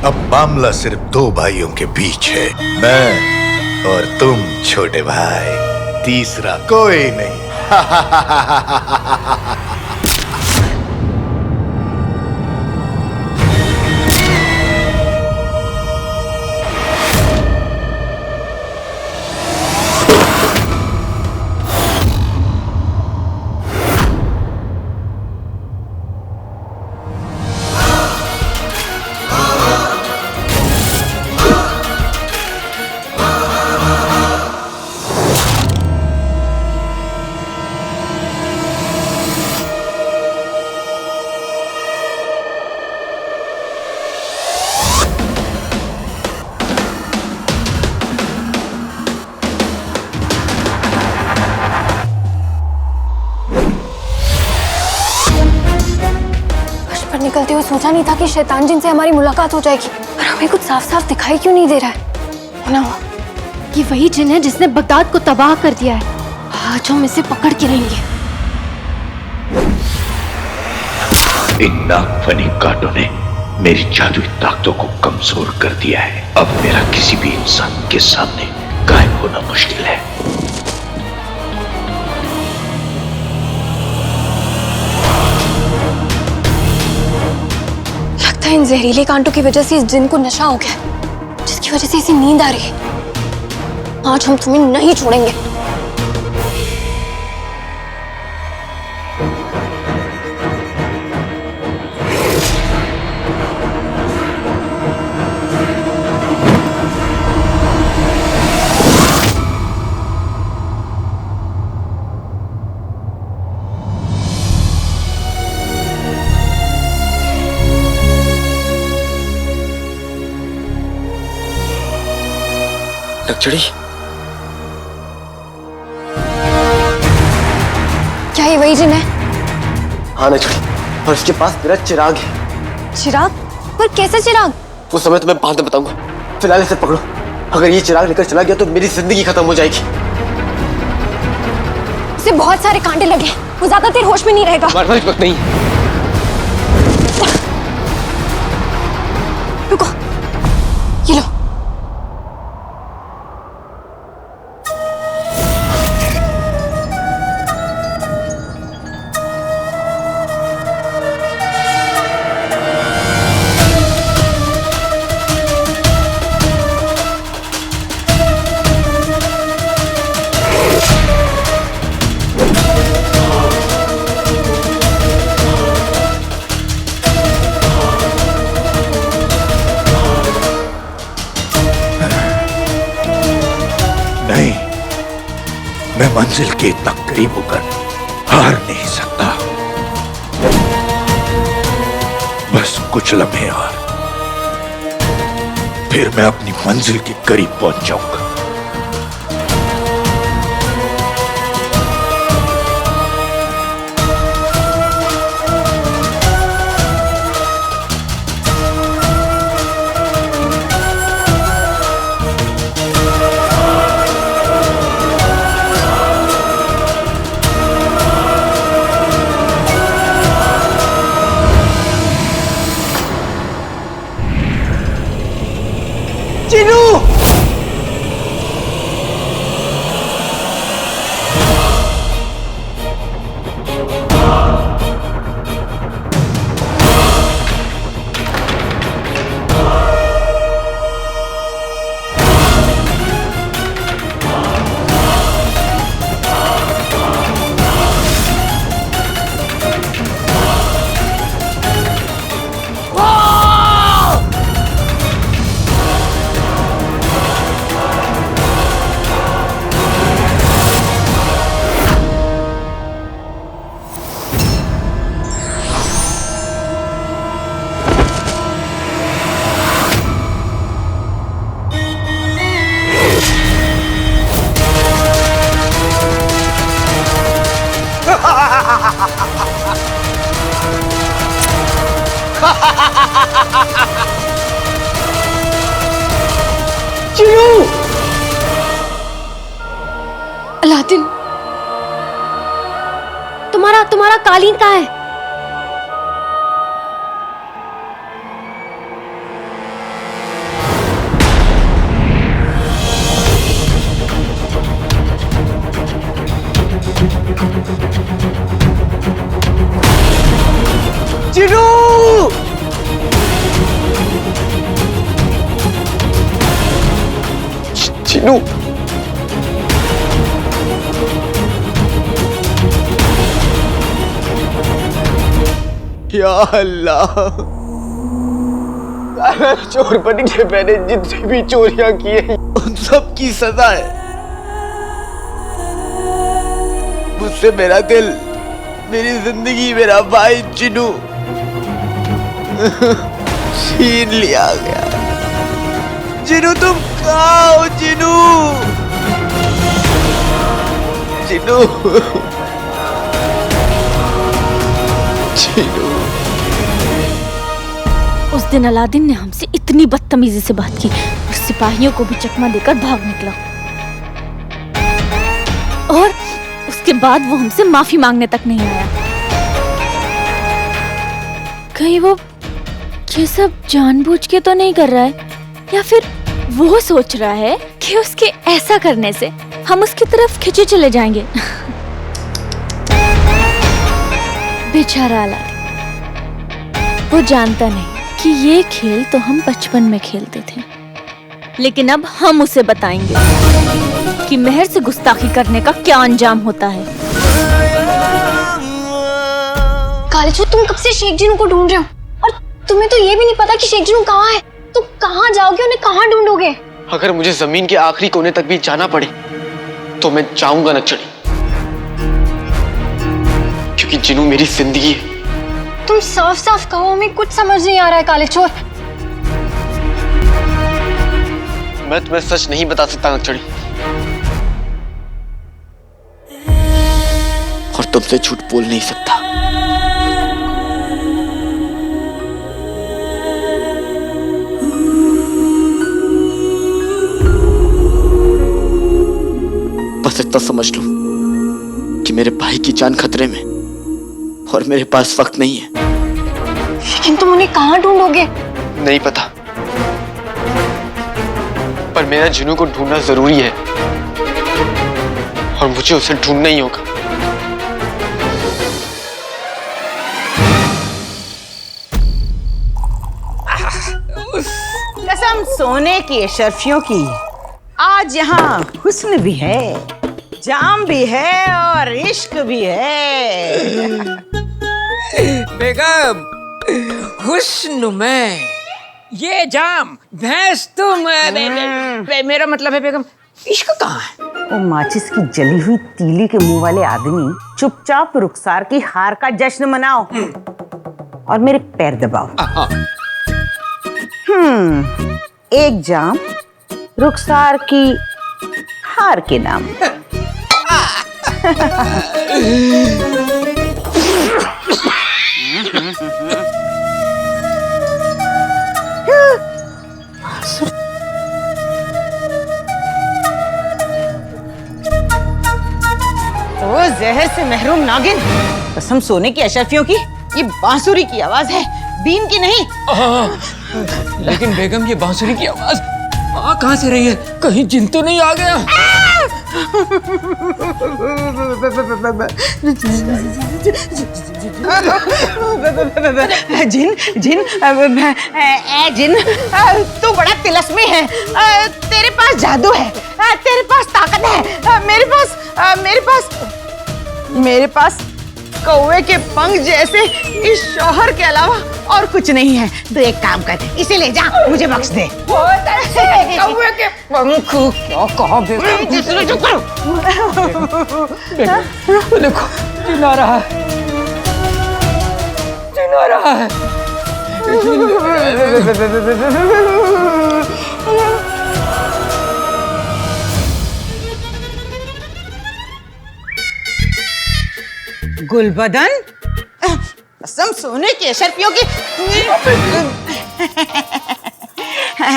अब मामला सिर्फ दो भाइयों के बीच है, मैं और तुम छोटे भाई, तीसरा कोई नहीं। निकलते हुए सोचा नहीं था कि शैतान जिन से हमारी मुलाकात हो जाएगी, पर हमें कुछ साफ साफ दिखाई क्यों नहीं दे रहा है ना? ये वही जिन है जिसने बगदाद को तबाह कर दिया है। आज हम इसे पकड़ के रहेंगे। इन नागफनी कांटों ने मेरी जादुई ताकतों को कमजोर कर दिया है। अब मेरा किसी भी इंसान के सामने गायब होना मुश्किल है। इन जहरीले कांटों की वजह से इस जिन को नशा हो गया, जिसकी वजह से इसे नींद आ रही है। आज हम तुम्हें नहीं छोड़ेंगे। नक्चड़ी, क्या ये वही जिन है? हाँ नक्चड़ी, और इसके पास मेरा चिराग है। चिराग? पर कैसा चिराग? वो समय तुम्हें बाद में बताऊंगा। फिलहाल इसे पकड़ो। अगर ये चिराग लेकर चला गया तो मेरी जिंदगी खत्म हो जाएगी। उसे बहुत सारे कांटे लगे, वो ज्यादा देर होश में नहीं रहेगा। हमारे वक्त नहीं। रुको, ये लो। नहीं, मैं मंजिल के इतना करीब होकर हार नहीं सकता। बस कुछ लम्हे और फिर मैं अपनी मंजिल के करीब पहुंच जाऊंगा। अलादीन, तुम्हारा कालीन कहाँ है? जिन्नू, या अल्लाह, चोर बन के मैंने जितनी भी चोरियां की है उन सब की सजा है। मुझसे मेरा दिल, मेरी जिंदगी, मेरा भाई जिन्नू छीन लिया गया। जिन्नू तुम कहाँ हो? जिन्नू, जिन्नू, जिन्नू। उस दिन अलादीन ने हमसे इतनी बदतमीजी से बात की और सिपाहियों को भी चकमा देकर भाग निकला, और उसके बाद वो हमसे माफी मांगने तक नहीं आया। कहीं वो ये सब जानबूझ के तो नहीं कर रहा है, या फिर वो सोच रहा है कि उसके ऐसा करने से हम उसकी तरफ खिंचे चले जाएंगे। बेचारा अलादीन, वो जानता नहीं कि ये खेल तो हम बचपन में खेलते थे, लेकिन अब हम उसे बताएंगे कि मेहर से गुस्ताखी करने का क्या अंजाम होता है। कालीचूर, तुम कब से शेख जिन्नू को ढूंढ रहे हो, और तुम्हें तो ये भी नहीं पता कि शेख जिन्नू कहाँ है। तुम कहाँ जाओगे, उन्हें कहाँ ढूंढोगे? अगर मुझे जमीन के आखिरी कोने तक भी जाना पड़े तो मैं जाऊंगा नक्चड़ी, क्योंकि जिन्नू मेरी जिंदगी है। तुम साफ साफ कहो, हमें कुछ समझ नहीं आ रहा है कालीचूर। मैं तुम्हें सच नहीं बता सकता नक्चड़ी, और तुमसे झूठ बोल नहीं सकता। बस इतना समझ लो कि मेरे भाई की जान खतरे में, और मेरे पास वक्त नहीं है। लेकिन तुम उन्हें कहाँ ढूंढोगे? नहीं पता, पर मेरा जिन्नू को ढूंढना जरूरी है, और मुझे उसे ढूंढना ही होगा। कसम सोने की अशरफियों की, आज यहाँ हुस्न भी है, जाम भी है और इश्क भी है। बेगम, हुस्न में ये जाम, भैंस तुम, मेरा मतलब है बेगम, इश्क कहाँ है? वो माचिस की जली हुई तीली के मुंह वाले आदमी, चुपचाप रुखसार की हार का जश्न मनाओ और मेरे पैर दबाओ। एक जाम रुखसार की हार के नाम। ओ जहर से महरूम नागिन, कसम सोने की अशरफियों की, ये बांसुरी की आवाज है, बीन की नहीं। लेकिन बेगम, ये बांसुरी की आवाज आ कहाँ से रही है? कहीं जिन तो नहीं आ गया? जिन जिन जिन, तू बड़ा तिलस्मी है। तेरे पास जादू है, तेरे पास ताकत है। मेरे पास कौवे के पंख जैसे इस शौहर के अलावा और कुछ नहीं है। तो एक काम कर, इसे ले जा, मुझे बख्श दे। कौवे के पंख क्या कहा बेगम? देखो, जिन आ रहा है, जिन आ रहा है। गुलबदन, कसम सोने की अशरफियों की,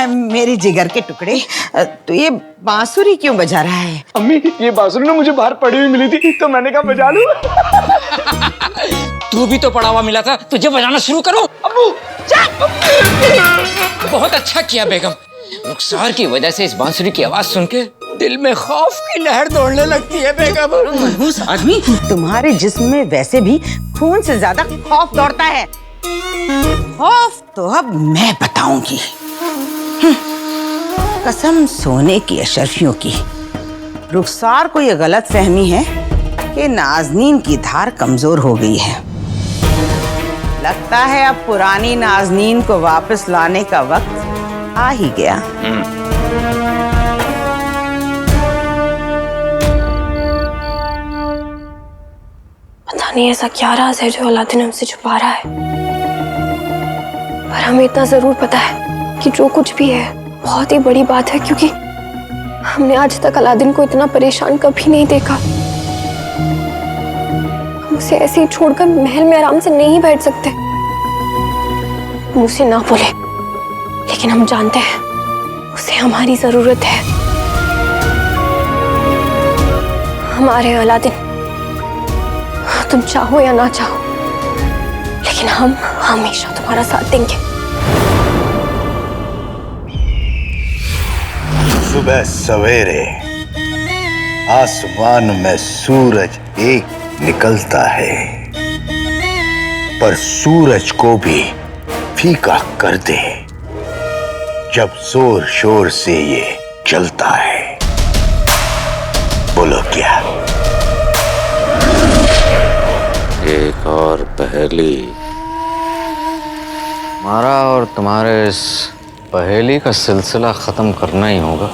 मेरे जिगर के टुकड़े, तो ये बांसुरी क्यों बजा रहा है? अम्मी, ये बांसुरी ना मुझे बाहर पड़ी हुई मिली थी, तो मैंने कहा बजा लूं। तू भी तो पड़ा हुआ मिला था, तुझे बजाना शुरू करो। अब्बू, बहुत अच्छा किया बेगम। रुखसार की वजह से इस बांसुरी की आवाज सुन के दिल में खौफ की लहर दौड़ने लगती है बेगम। मनहूस आदमी, तुम्हारे जिस्म में वैसे भी खून से ज्यादा खौफ दौड़ता है। खौफ तो अब मैं बताऊंगी। कसम सोने की अशरफियों की, रुखसार को यह गलत फहमी है कि नाजनीन की धार कमजोर हो गई है। लगता है अब पुरानी नाजनीन को वापस लाने का वक्त आ ही गया। पता नहीं ऐसा क्या राज है जो अलादीन हमसे छुपा रहा है, पर हमें इतना जरूर पता है कि जो कुछ भी है बहुत ही बड़ी बात है, क्योंकि हमने आज तक अलादीन को इतना परेशान कभी नहीं देखा। हम उसे ऐसे ही छोड़कर महल में आराम से नहीं बैठ सकते। मुंह से ना बोले, लेकिन हम जानते हैं उसे हमारी जरूरत है। हमारे अलादीन, तुम चाहो या ना चाहो, लेकिन हम हमेशा तुम्हारा साथ देंगे। सुबह सवेरे आसमान में सूरज एक निकलता है, पर सूरज को भी फीका कर दे जब जोर शोर से ये चलता है। बोलो क्या? एक और पहेली। हमारा और तुम्हारे इस पहेली का सिलसिला खत्म करना ही होगा।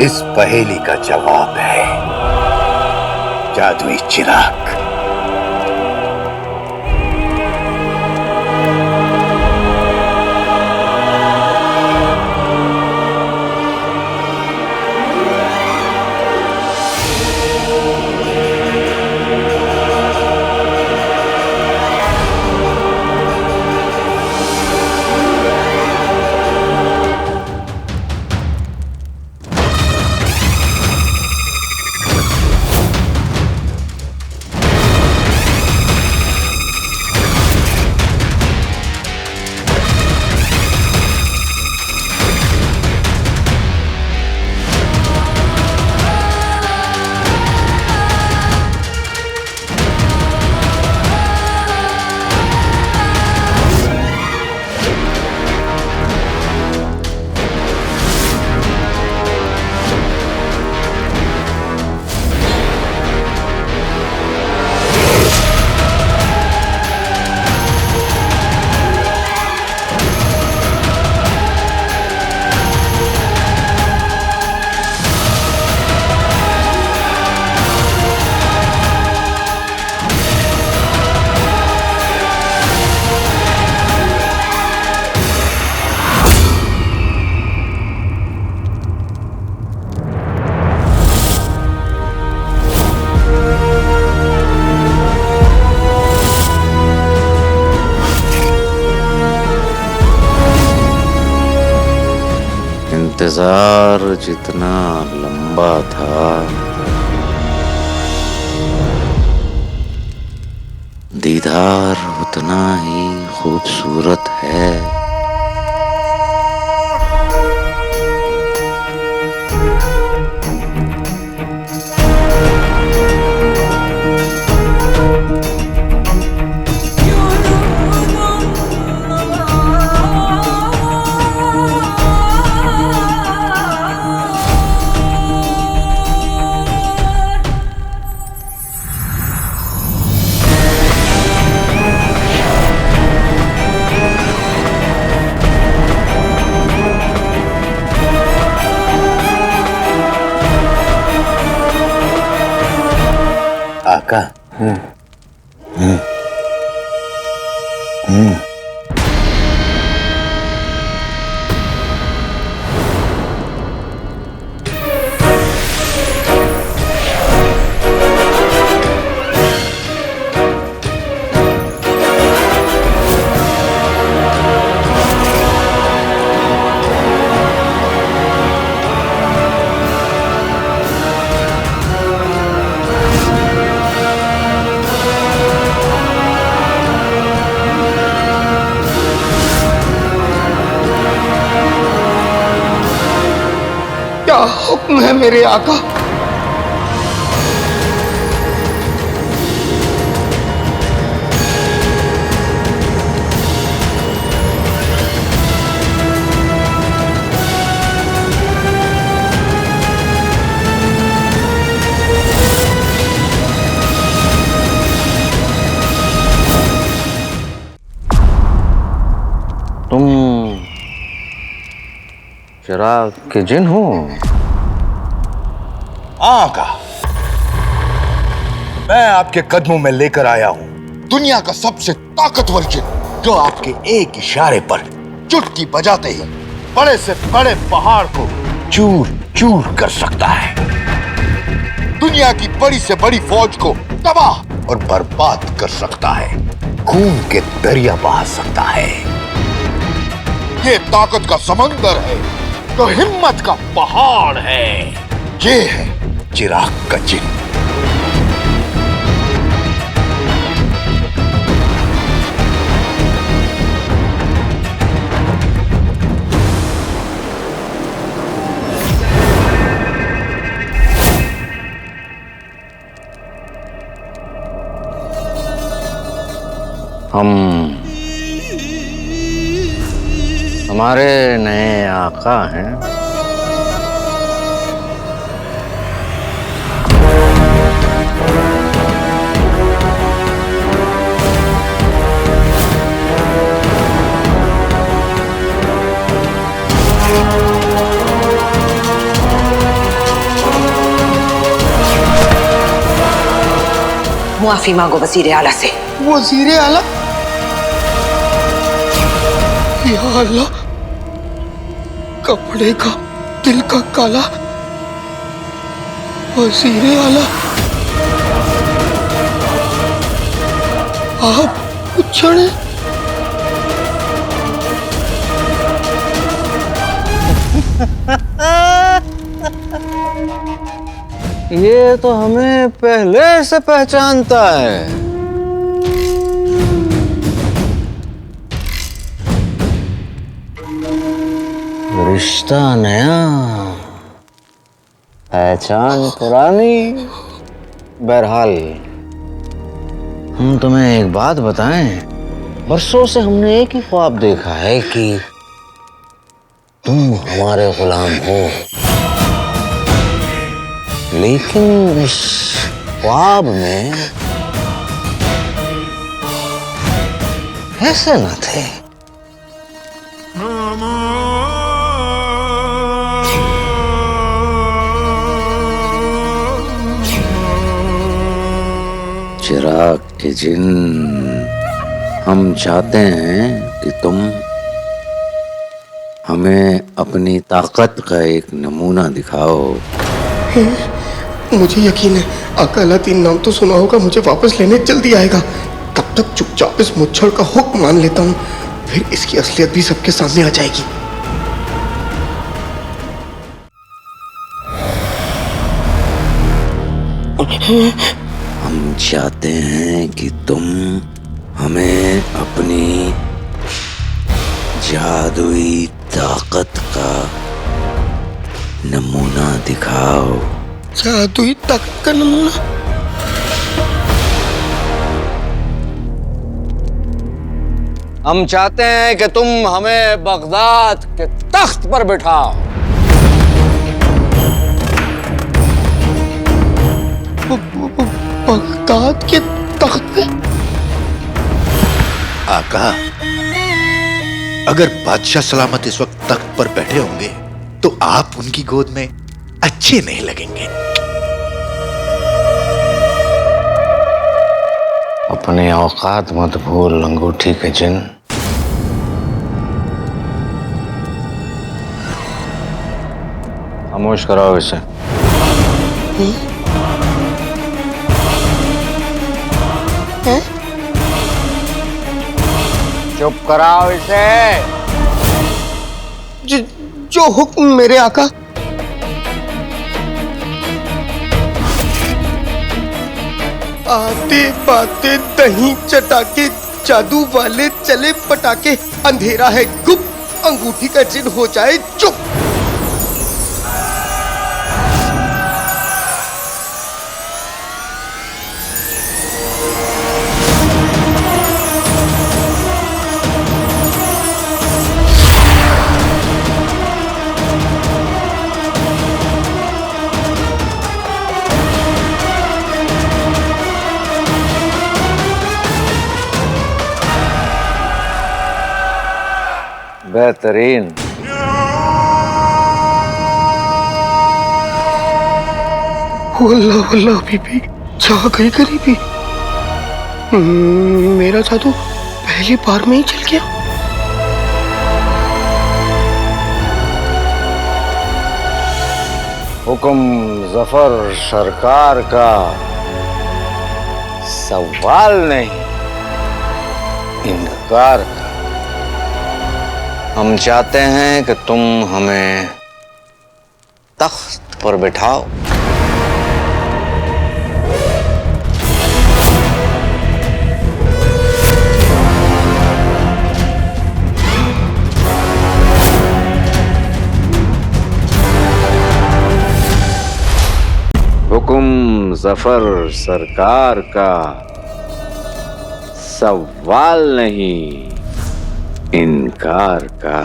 इस पहेली का जवाब है जादुई चिराग। इंतजार जितना लंबा था, दीदार उतना ही खूबसूरत है। आका। क्या हुक्म है मेरे आका? चिराग के जिन हूँ। हाँ का मैं आपके कदमों में लेकर आया हूं दुनिया का सबसे ताकतवर जिन, जो आपके एक इशारे पर चुटकी बजाते ही बड़े से बड़े पहाड़ को चूर चूर कर सकता है, दुनिया की बड़ी से बड़ी फौज को तबाह और बर्बाद कर सकता है, खून के दरिया बहा सकता है। ये ताकत का समंदर है तो हिम्मत का पहाड़ है। ये है चिराग का जिन। हमारे नए आका हैं। मुआफी मांगो वजीर आला से। वजीर आला? या अल्लाह, कपड़े का दिल का काला वजीर आला, आप उछड़े। ये तो हमें पहले से पहचानता है। रिश्ता नया, पहचान पुरानी। बहरहाल हम तुम्हें एक बात बताएं, बरसों से हमने एक ही ख्वाब देखा है कि तुम हमारे गुलाम हो, लेकिन इस ख्वाब में ऐसे न थे। चिराग के जिन, हम चाहते हैं कि तुम हमें अपनी ताकत का एक नमूना दिखाओ। मुझे यकीन है आका अलादीन नाम तो सुना होगा, मुझे वापस लेने जल्दी आएगा। तब तक चुपचाप इस मुच्छड़ का हुक्म मान लेता हूँ, फिर इसकी असलियत भी सबके सामने आ जाएगी। हम चाहते हैं कि तुम हमें अपनी जादुई ताकत का नमूना दिखाओ। जादुई ताकत का नमूना? हम चाहते हैं कि तुम हमें बगदाद के तख्त पर बिठाओ। बगदाद के तख्त पे? आका, अगर बादशाह सलामत इस वक्त तख्त पर बैठे होंगे तो आप उनकी गोद में अच्छे नहीं लगेंगे। अपने औकात मत भूल लंगोटी के जिन। खामोश कराओ इसे। चुप कराओ इसे। जो हुक्म मेरे आका। आते बाते दही चटाके, जादू वाले चले पटाके, अंधेरा है गुप, अंगूठी का जिन हो जाए चुप। बेहतरीन। वल्लाह वल्लाह बीबी, जा गई गरीबी। मेरा जादू पहली बार में ही चल गया। हुक्म जफर सरकार का, सवाल नहीं इनकार का। हम चाहते हैं कि तुम हमें तख्त पर बिठाओ। हुक्म जफर सरकार का, सवाल नहीं इनकार का।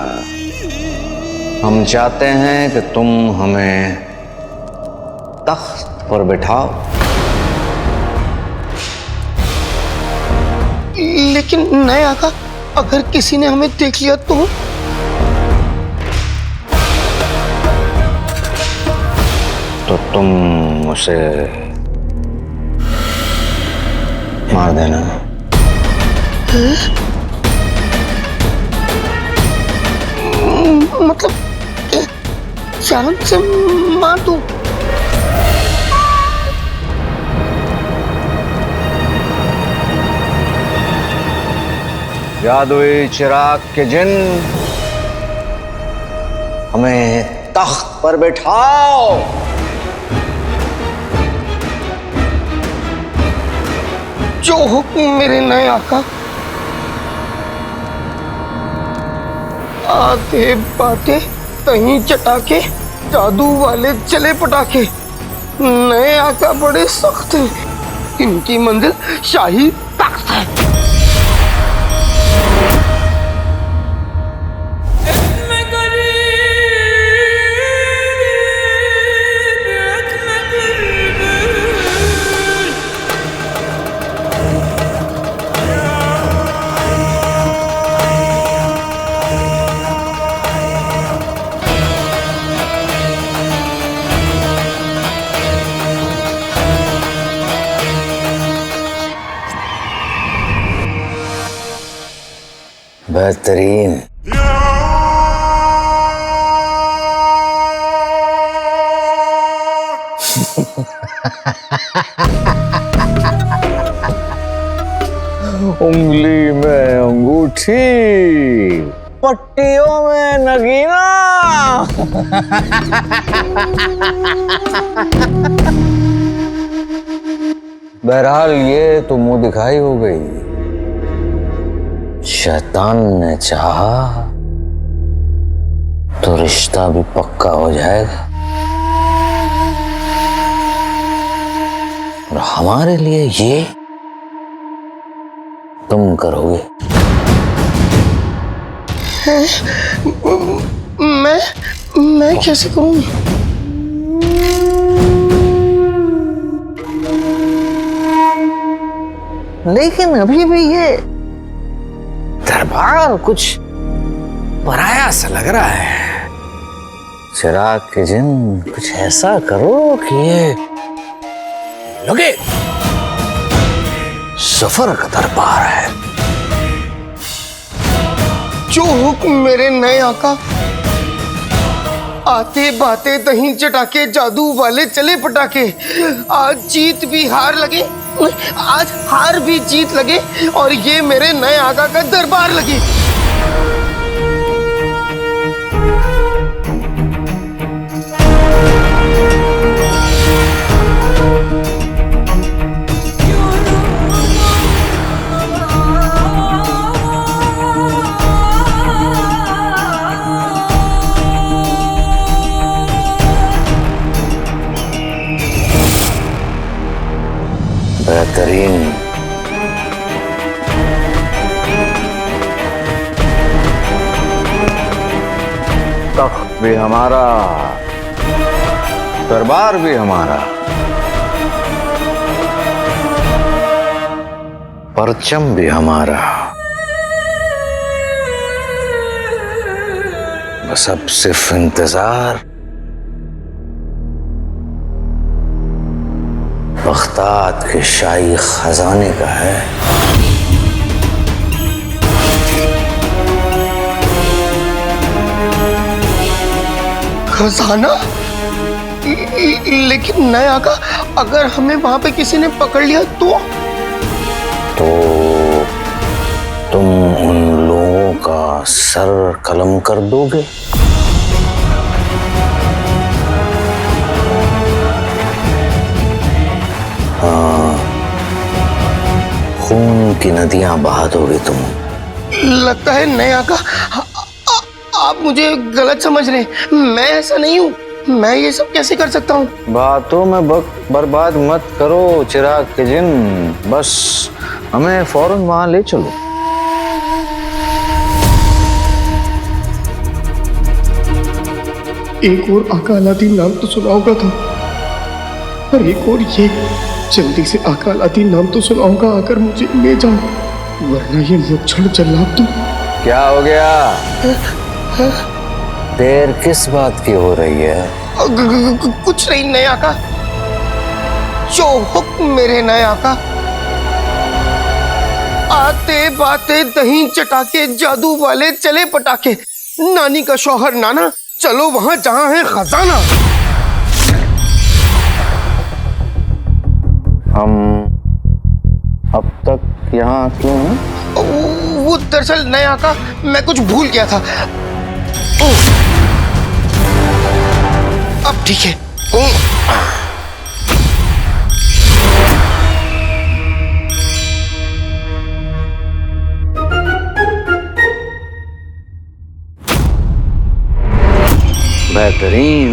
हम चाहते हैं कि तुम हमें तख्त पर बिठाओ। लेकिन नए आका, अगर किसी ने हमें देख लिया तो? तो तुम उसे मार देना। मतलब जान से मार दूं? जादुई चिराग के जिन, हमें तख्त पर बैठाओ। जो हुक्म मेरे नए आका। आते बातें तहीं चटाके, जादू वाले चले पटाके। नए आका बड़े सख्त हैं, इनकी मंजिल शाही तख्त है। बेहतरीन। उंगली में अंगूठी, पट्टियों में नगीना। बहरहाल ये तो मुंह दिखाई हो गई। शैतान ने चाहा तो रिश्ता भी पक्का हो जाएगा, और हमारे लिए ये तुम करोगे। मैं कैसे करूंगी? लेकिन अभी भी ये दरबार कुछ पराया सा लग रहा है। चिराग के जिन, कुछ ऐसा करो कि ये लगे सफर का दरबार है। जो हुक्म मेरे नए आका। आते बातें दही चटाके, जादू वाले चले पटाके। आज जीत भी हार लगे, आज हार भी जीत लगे, और ये मेरे नए आका का दरबार लगे। बेहतरीन। तख्त भी हमारा, दरबार भी हमारा, परचम भी हमारा। बस अब सिर्फ इंतजार बगदाद के शाही खजाने का है। खजाना? लेकिन नए आका, अगर हमें वहां पे किसी ने पकड़ लिया तो तुम उन लोगों का सर कलम कर दोगे। हाँ, खून की नदियां बहा दोगे तुम। लगता है नए आका आप मुझे गलत समझ रहे हैं। मैं ऐसा नहीं हूँ। मैं ये सब कैसे कर सकता हूँ? बातों में वक्त बर्बाद मत करो चिराग के जिन, बस हमें फौरन वहां ले चलो। एक और आका अलादीन नाम तो सुना होगा था, और एक और ये जल्दी से आका अलादीन नाम तो सुना होगा, अगर मुझे ले जाओ, वरना ये मुच्छड़ जल्लाद तो। क्या हो गया? देर किस बात की हो रही है? कुछ नहीं नए आका, जो हुक्म मेरे नए आका। आते बाते दही चटाके, जादू वाले चले पटाके, नानी का शौहर नाना, चलो वहां जहां है खजाना। हम अब तक यहाँ क्यों हैं? वो दरअसल नए आका, मैं कुछ भूल गया था। अब ठीक है। बेहतरीन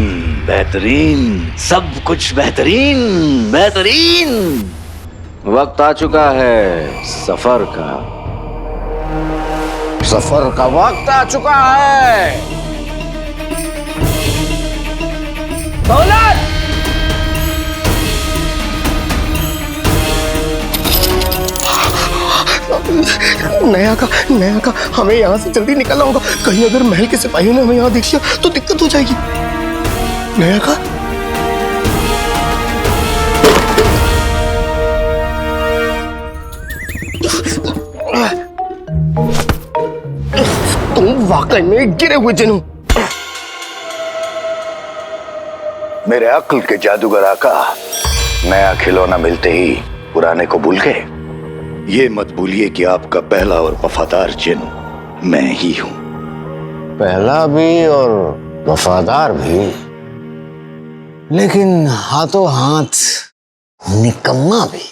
बेहतरीन, सब कुछ बेहतरीन बेहतरीन। वक्त आ चुका है सफर का, सफर का वक्त आ चुका है। दौलत! नया का हमें यहाँ से जल्दी निकलना होगा। कहीं अगर महल के सिपाहियों ने हमें यहाँ देख लिया तो दिक्कत हो जाएगी। नया का तुम वाकई में गिरे हुए जिन हो। मेरे अक्ल के जादूगर आका, नया खिलौना मिलते ही पुराने को भूल गए। ये मत भूलिए कि आपका पहला और वफादार जिन मैं ही हूं। पहला भी और वफादार भी, लेकिन हाथों हाथ निकम्मा भी।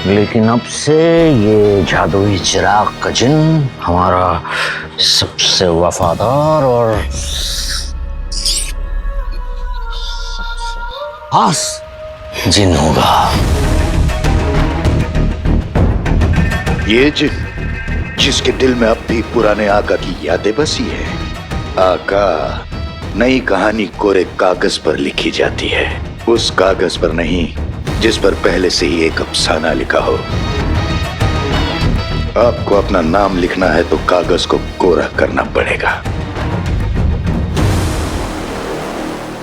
लेकिन अब से ये जादुई चिराग का जिन हमारा सबसे वफादार और खास जिन होगा। ये जिन जिसके दिल में अब भी पुराने आका की यादें बसी है। आका, नई कहानी कोरे कागज पर लिखी जाती है, उस कागज पर नहीं जिस पर पहले से ही एक अफसाना लिखा हो। आपको अपना नाम लिखना है तो कागज को कोरा करना पड़ेगा।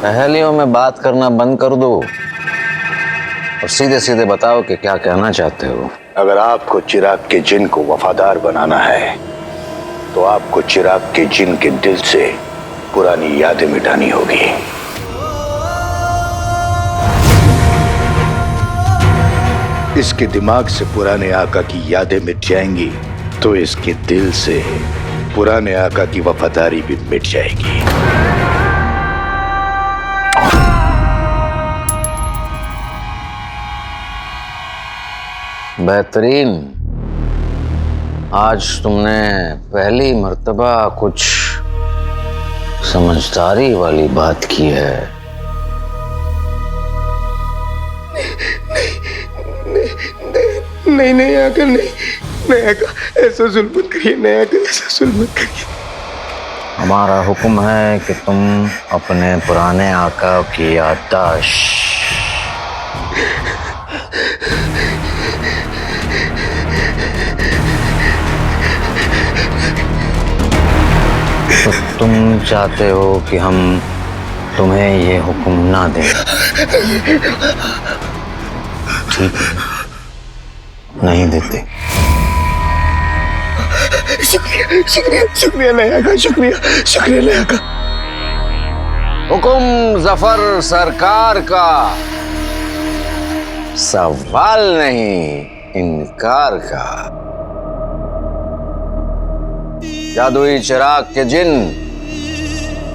पहेलियों में बात करना बंद कर दो और सीधे सीधे बताओ कि क्या कहना चाहते हो। अगर आपको चिराग के जिन को वफादार बनाना है तो आपको चिराग के जिन के दिल से पुरानी यादें मिटानी होगी। इसके दिमाग से पुराने आका की यादें मिट जाएंगी तो इसके दिल से पुराने आका की वफादारी भी मिट जाएगी। बेहतरीन, आज तुमने पहली मर्तबा कुछ समझदारी वाली बात की है। नहीं आकर नहीं आकर, ऐसा जुल्म मत करिए। नहीं आकर, ऐसा जुल्म मत करिए। हमारा हुक्म है कि तुम अपने पुराने आका की याददाश्त तो तुम चाहते हो कि हम तुम्हें ये हुक्म ना दे, ठीक है? नहीं देते। शुक्रिया शुक्रिया शुक्रिया लया का, शुक्रिया शुक्रिया लया का। हुक्म जफर सरकार का, सवाल नहीं इनकार का। जादुई चिराग के जिन,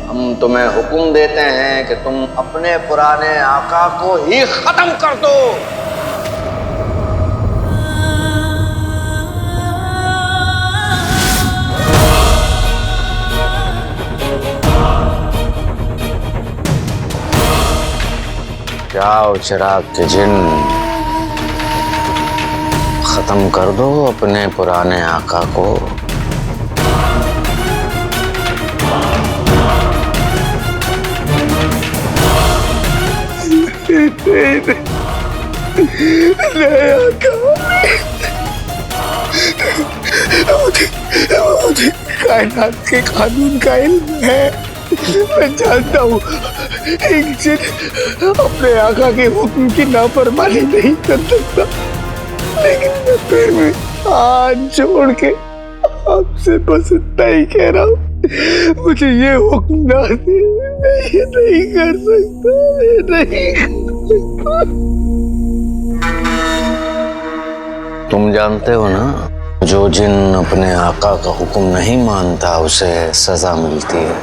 हम तुम्हें हुक्म देते हैं कि तुम अपने पुराने आका को ही खत्म कर दो। जाओ चिराग के जिन, खत्म कर दो अपने पुराने आका को। नहीं आका, मुझे कायनात के कानून का इल्म है। मैं जानता हूँ एक जिन अपने आका के हुक्म की नाफरमानी नहीं कर सकता, लेकिन मैं फिर भी हाथ जोड़ के आपसे बस इतना ही कह रहा हूँ, मुझे ये हुक्म ना दे। मैं ये नहीं कर सकता, ये नहीं कर सकता। तुम जानते हो ना, जो जिन अपने आका का हुक्म नहीं मानता उसे सजा मिलती है।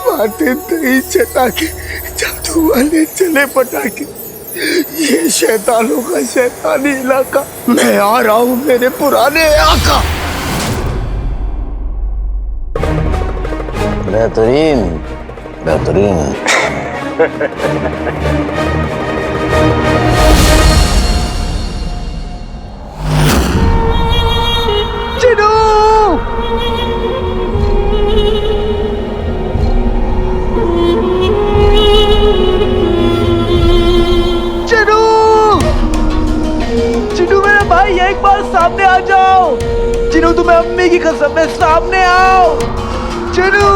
बातें नहीं चटा के जादू वाले चले पटाके, ये शैतानों का शैतानी इलाका। मैं आ रहा हूँ मेरे पुराने आका। बेहतरीन बेहतरीन। चिनू, चिनू, चिनू मेरे भाई, एक बार सामने आ जाओ। चिनू तुम्हें अम्मी की कसम है, सामने आओ। चिनू,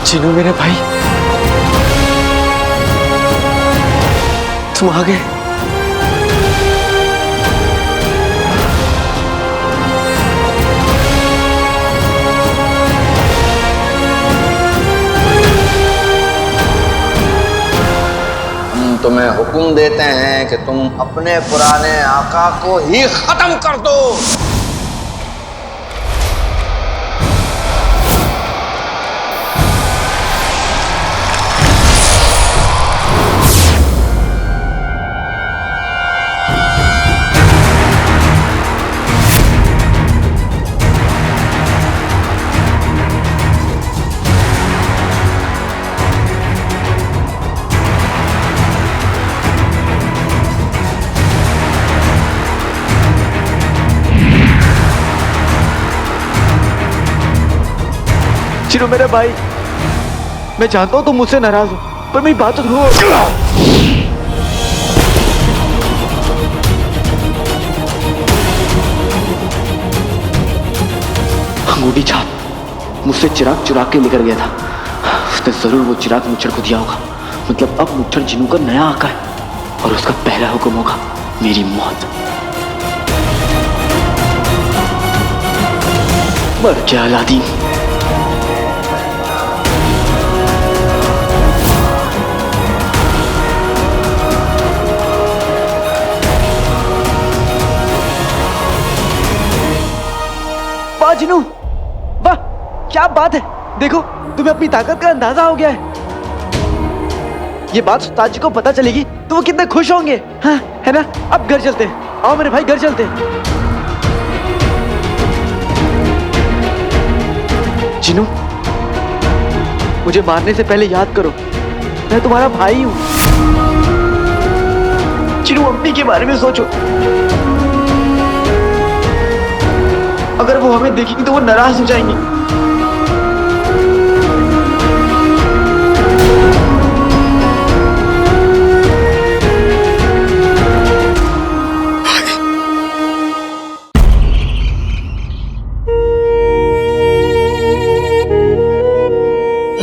चिनू मेरे भाई, तुम आ गए। हम तुम्हें हुक्म देते हैं कि तुम अपने पुराने आका को ही खत्म कर दो। चिनू मेरे भाई, मैं जानता हूँ तुम मुझसे नाराज हो, पर मेरी बात तो सुनो। अंगूठी छाप मुझसे चिराग चुरा के लेकर गया था। उसने जरूर वो चिराग मुच्छर को दिया होगा। मतलब अब मुच्छर जिनू का नया आका है और उसका पहला हुक्म होगा मेरी मौत। मर जा अलादीन। वाह जिनू, वाह क्या बात है। देखो तुम्हें अपनी ताकत का अंदाजा हो गया है। ये बात उस्ताद जी को पता चलेगी तो वो कितने खुश होंगे, हाँ है ना। अब घर चलते हैं, आओ मेरे भाई घर चलते हैं। जिनू, मुझे मारने से पहले याद करो मैं तुम्हारा भाई हूँ। चिरू, अम्मी के बारे में सोचो। अगर वो हमें देखेंगी तो वो नाराज हो जाएंगी।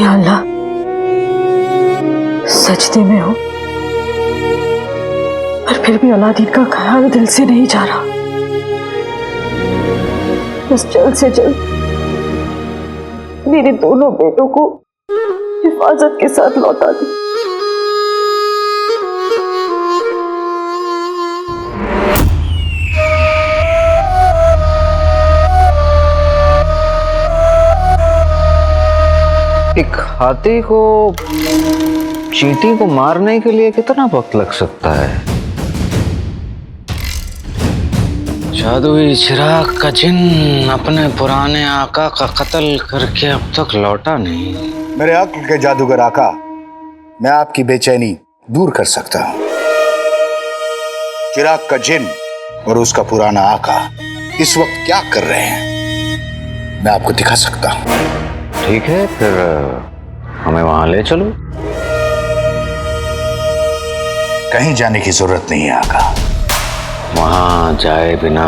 या अल्लाह, सजदे में हो पर फिर भी अलादीन का ख्याल दिल से नहीं जा रहा। बस जल्द से जल्द मेरे दोनों बेटों को हिफाजत के साथ लौटा दे। एक हाथी को चींटी को मारने के लिए कितना वक्त लग सकता है? जादुई चिराग का जिन अपने पुराने आका का कत्ल करके अब तक लौटा नहीं। मेरे अक्ल के जादूगर आका, मैं आपकी बेचैनी दूर कर सकता हूं। चिराग का जिन और उसका पुराना आका इस वक्त क्या कर रहे हैं, मैं आपको दिखा सकता हूं। ठीक है, फिर हमें वहां ले चलो। कहीं जाने की जरूरत नहीं है आका। वहां जाए बिना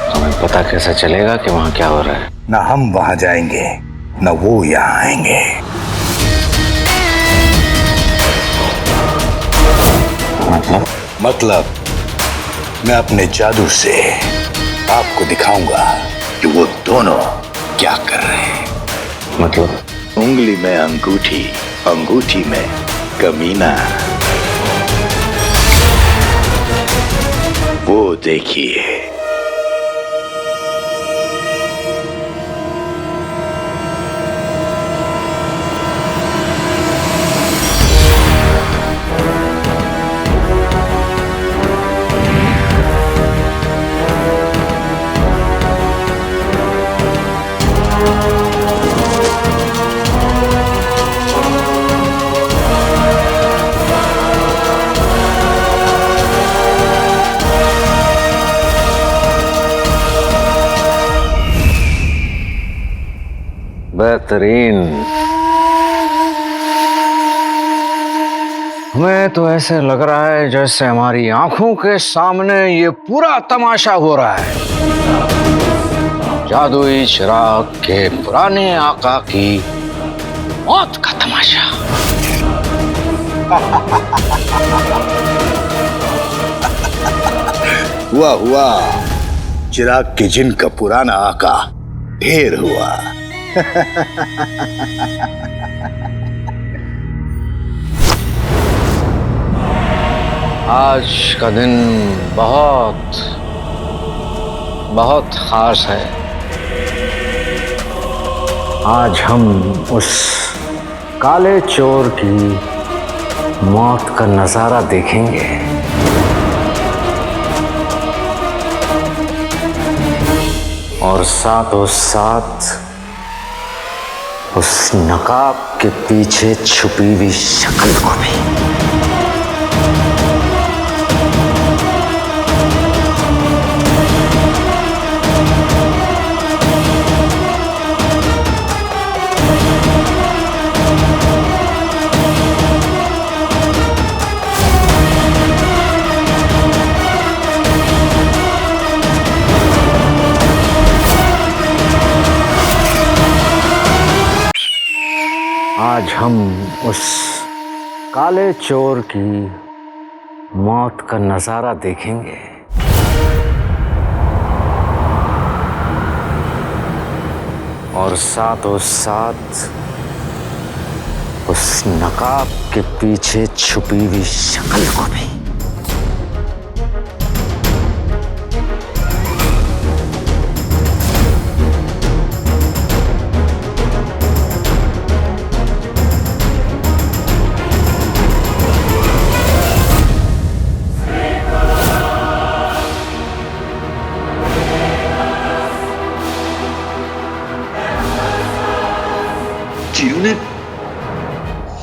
हमें पता कैसे चलेगा कि वहां क्या हो रहा है? ना हम वहां जाएंगे ना वो यहाँ आएंगे। मतलब मैं अपने जादू से आपको दिखाऊंगा कि वो दोनों क्या कर रहे हैं। मतलब उंगली में अंगूठी, अंगूठी में कमीना। वो देखिए। बेहतरीन। हमें तो ऐसे लग रहा है जैसे हमारी आंखों के सामने ये पूरा तमाशा हो रहा है। जादुई चिराग के पुराने आका की मौत का तमाशा। हुआ हुआ, चिराग के जिन का पुराना आका ढेर हुआ। आज का दिन बहुत बहुत खास है। आज हम उस काले चोर की मौत का नजारा देखेंगे। और साथों साथ उस नकाब के पीछे छुपी हुई शक्ल को भी। आज हम उस काले चोर की मौत का नजारा देखेंगे। और साथों साथ उस नकाब के पीछे छुपी हुई शक्ल को भी। चिरू ने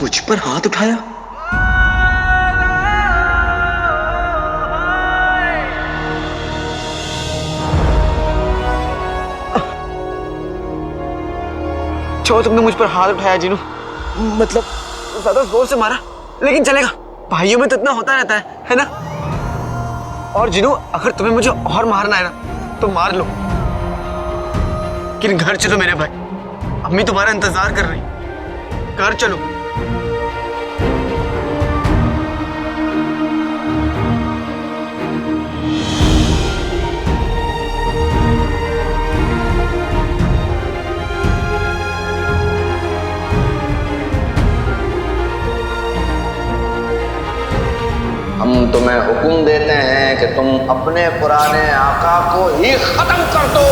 मुझ पर हाथ उठाया? क्यों तुमने मुझ पर हाथ उठाया जीनू? मतलब ज्यादा जोर से मारा, लेकिन चलेगा, भाइयों में तो इतना होता रहता है ना? और जीनू, अगर तुम्हें मुझे और मारना है ना तो मार लो, लेकिन घर चलो मेरे भाई, अम्मी तुम्हारा इंतजार कर रही, घर चलो। हम तुम्हें हुक्म देते हैं कि तुम अपने पुराने आका को ही खत्म कर दो।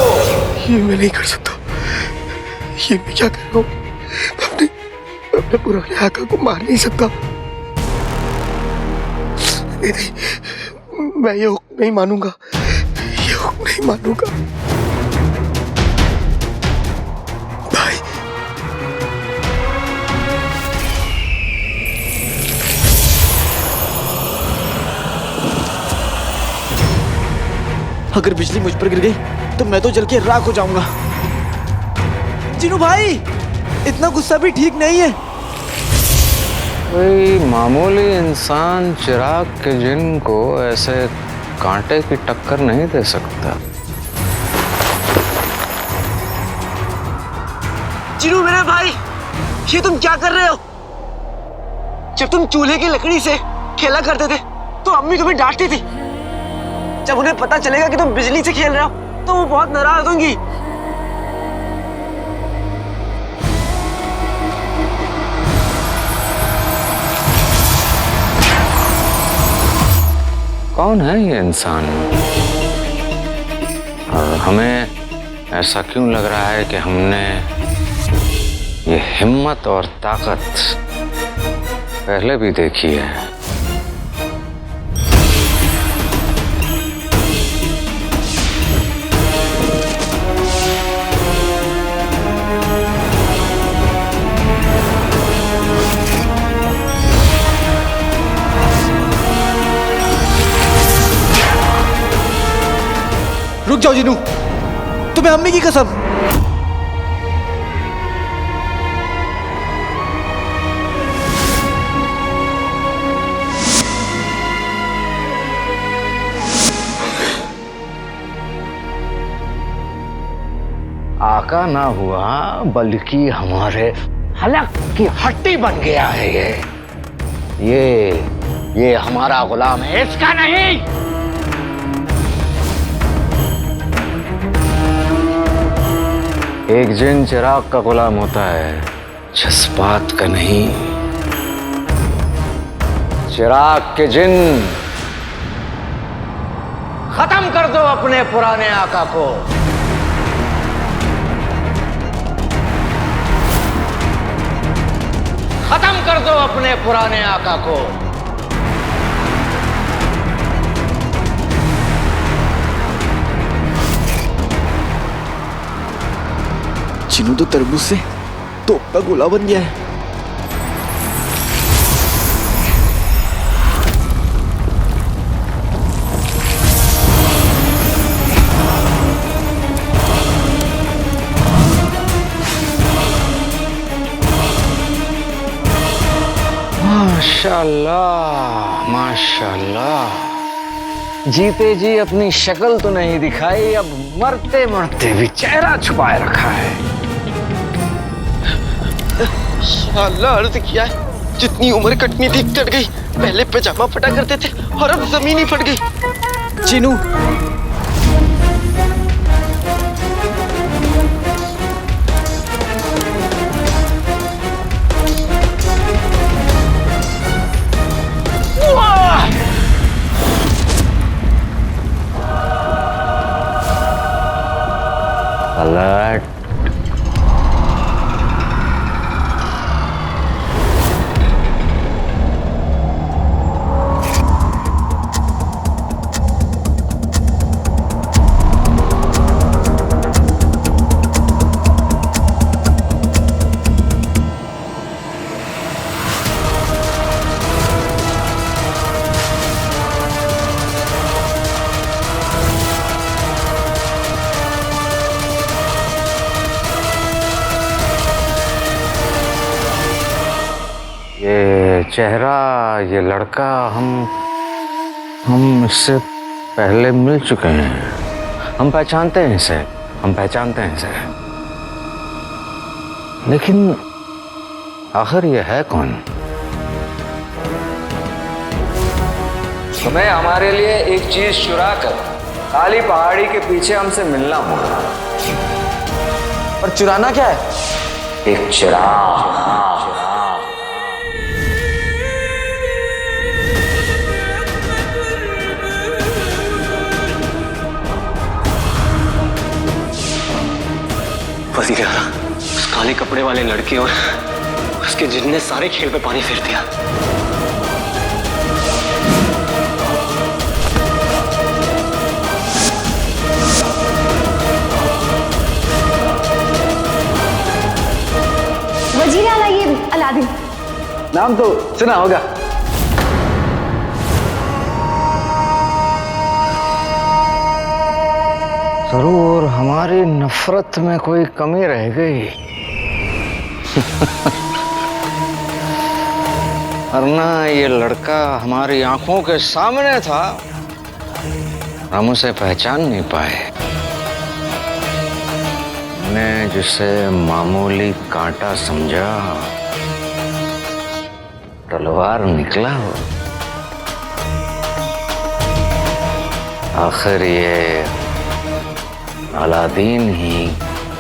ये मैं नहीं कर सकता, ये मैं क्या कर रहा हूँ? मैं अपने पुराने आका को मार नहीं सकता। नहीं, मैं ये हुक्म नहीं मानूंगा, ये हुक्म नहीं मानूंगा। भाई, अगर बिजली मुझ पर गिर गई तो मैं तो जल के राख हो जाऊंगा। जीनू भाई, इतना गुस्सा भी ठीक नहीं है। कोई मामूली इंसान चिराग के जिन को ऐसे कांटे की टक्कर नहीं दे सकता। जीनू मेरे भाई, ये तुम क्या कर रहे हो? जब तुम चूल्हे की लकड़ी से खेला करते थे तो अम्मी तुम्हें डांटती थी। जब उन्हें पता चलेगा कि तुम बिजली से खेल रहे हो तो वो बहुत नाराज होंगी। कौन है ये इंसान और हमें ऐसा क्यों लग रहा है कि हमने ये हिम्मत और ताकत पहले भी देखी है? रुक जाओ जीनू, तुम्हें अम्मी की कसम। आका ना हुआ बल्कि हमारे हलक की हड्डी बन गया है ये हमारा गुलाम है, इसका नहीं। एक जिन चिराग का गुलाम होता है, जज्बात का नहीं। चिराग के जिन, खत्म कर दो अपने पुराने आका को। खत्म कर दो अपने पुराने आका को। जीनू तो तरबूज से तोप का गोला बन गया है। माशाल्लाह, माशाल्लाह। जीते जी अपनी शक्ल तो नहीं दिखाई, अब मरते मरते भी चेहरा छुपाए रखा है। अल्लाह, अर्ज किया है, जितनी उम्र कटनी थी कट गई। पहले पजामा फटा करते थे और अब जमीन ही फट गई। जीनू, पलट। चेहरा, ये लड़का, हम इससे पहले मिल चुके हैं। हम पहचानते हैं इसे, हम पहचानते हैं इसे। लेकिन आखिर ये है कौन? तुम्हें हमारे लिए एक चीज चुरा कर काली पहाड़ी के पीछे हमसे मिलना होगा। और चुराना क्या है? एक चिराग। वजीर आला, उस काले कपड़े वाले लड़के और उसके जिन ने सारे खेल पे पानी फेर दिया। वजीर आला, ये अलादीन। नाम तो सुना होगा। जरूर हमारी नफरत में कोई कमी रह गई। वरना ये लड़का हमारी आंखों के सामने था, हम उसे पहचान नहीं पाए। हमने जिसे मामूली कांटा समझा, तलवार निकला हो। आखिर ये अलादीन ही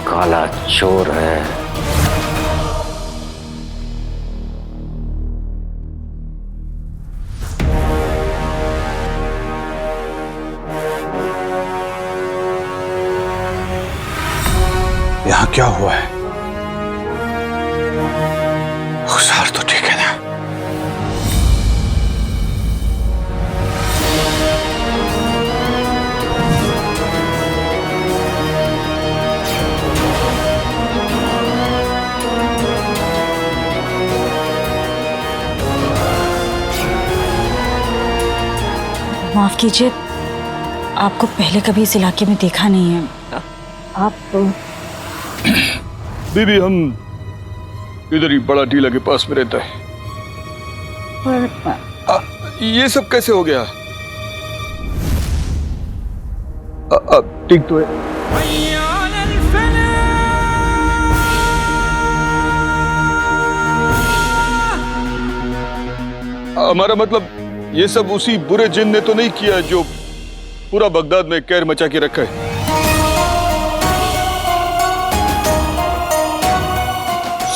काला चोर है। यहाँ क्या हुआ है? रुखसार तो ठीक है ना? माफ कीजिए, आपको पहले कभी इस इलाके में देखा नहीं है। आप बीबी, हम इधर ही बड़ा टीला के पास में रहता है। ये सब कैसे हो गया? ठीक तो है। हमारा मतलब ये सब उसी बुरे जिन ने तो नहीं किया जो पूरा बगदाद में कहर मचा के रखा है।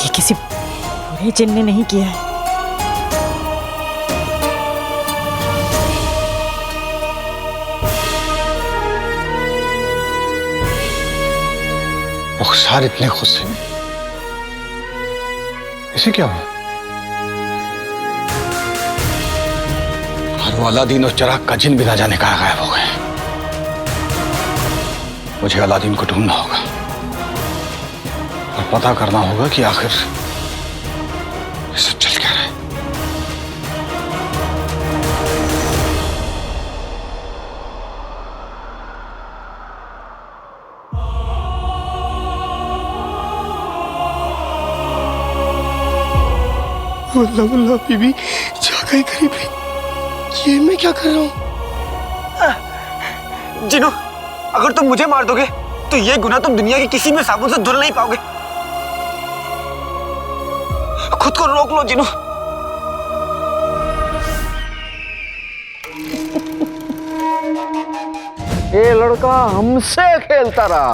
ये किसी बुरे जिन ने नहीं किया है। रुखसार इतने गुस्से में, इसे क्या हुआ? और वो अलादीन और चिराग का जिन भी ना जाने कहाँ गायब हो गए। मुझे अलादीन को ढूंढना होगा और पता करना होगा कि आखिर ये सब चल क्या रहा है। वल्लाह वल्लाह बीबी, जागा ही करीबी। ये मैं क्या कर रहा हूँ? जिनो, अगर तुम मुझे मार दोगे तो ये गुनाह तुम दुनिया की किसी में साबुन से धुल नहीं पाओगे। खुद को रोक लो जिनो। ये लड़का हमसे खेलता रहा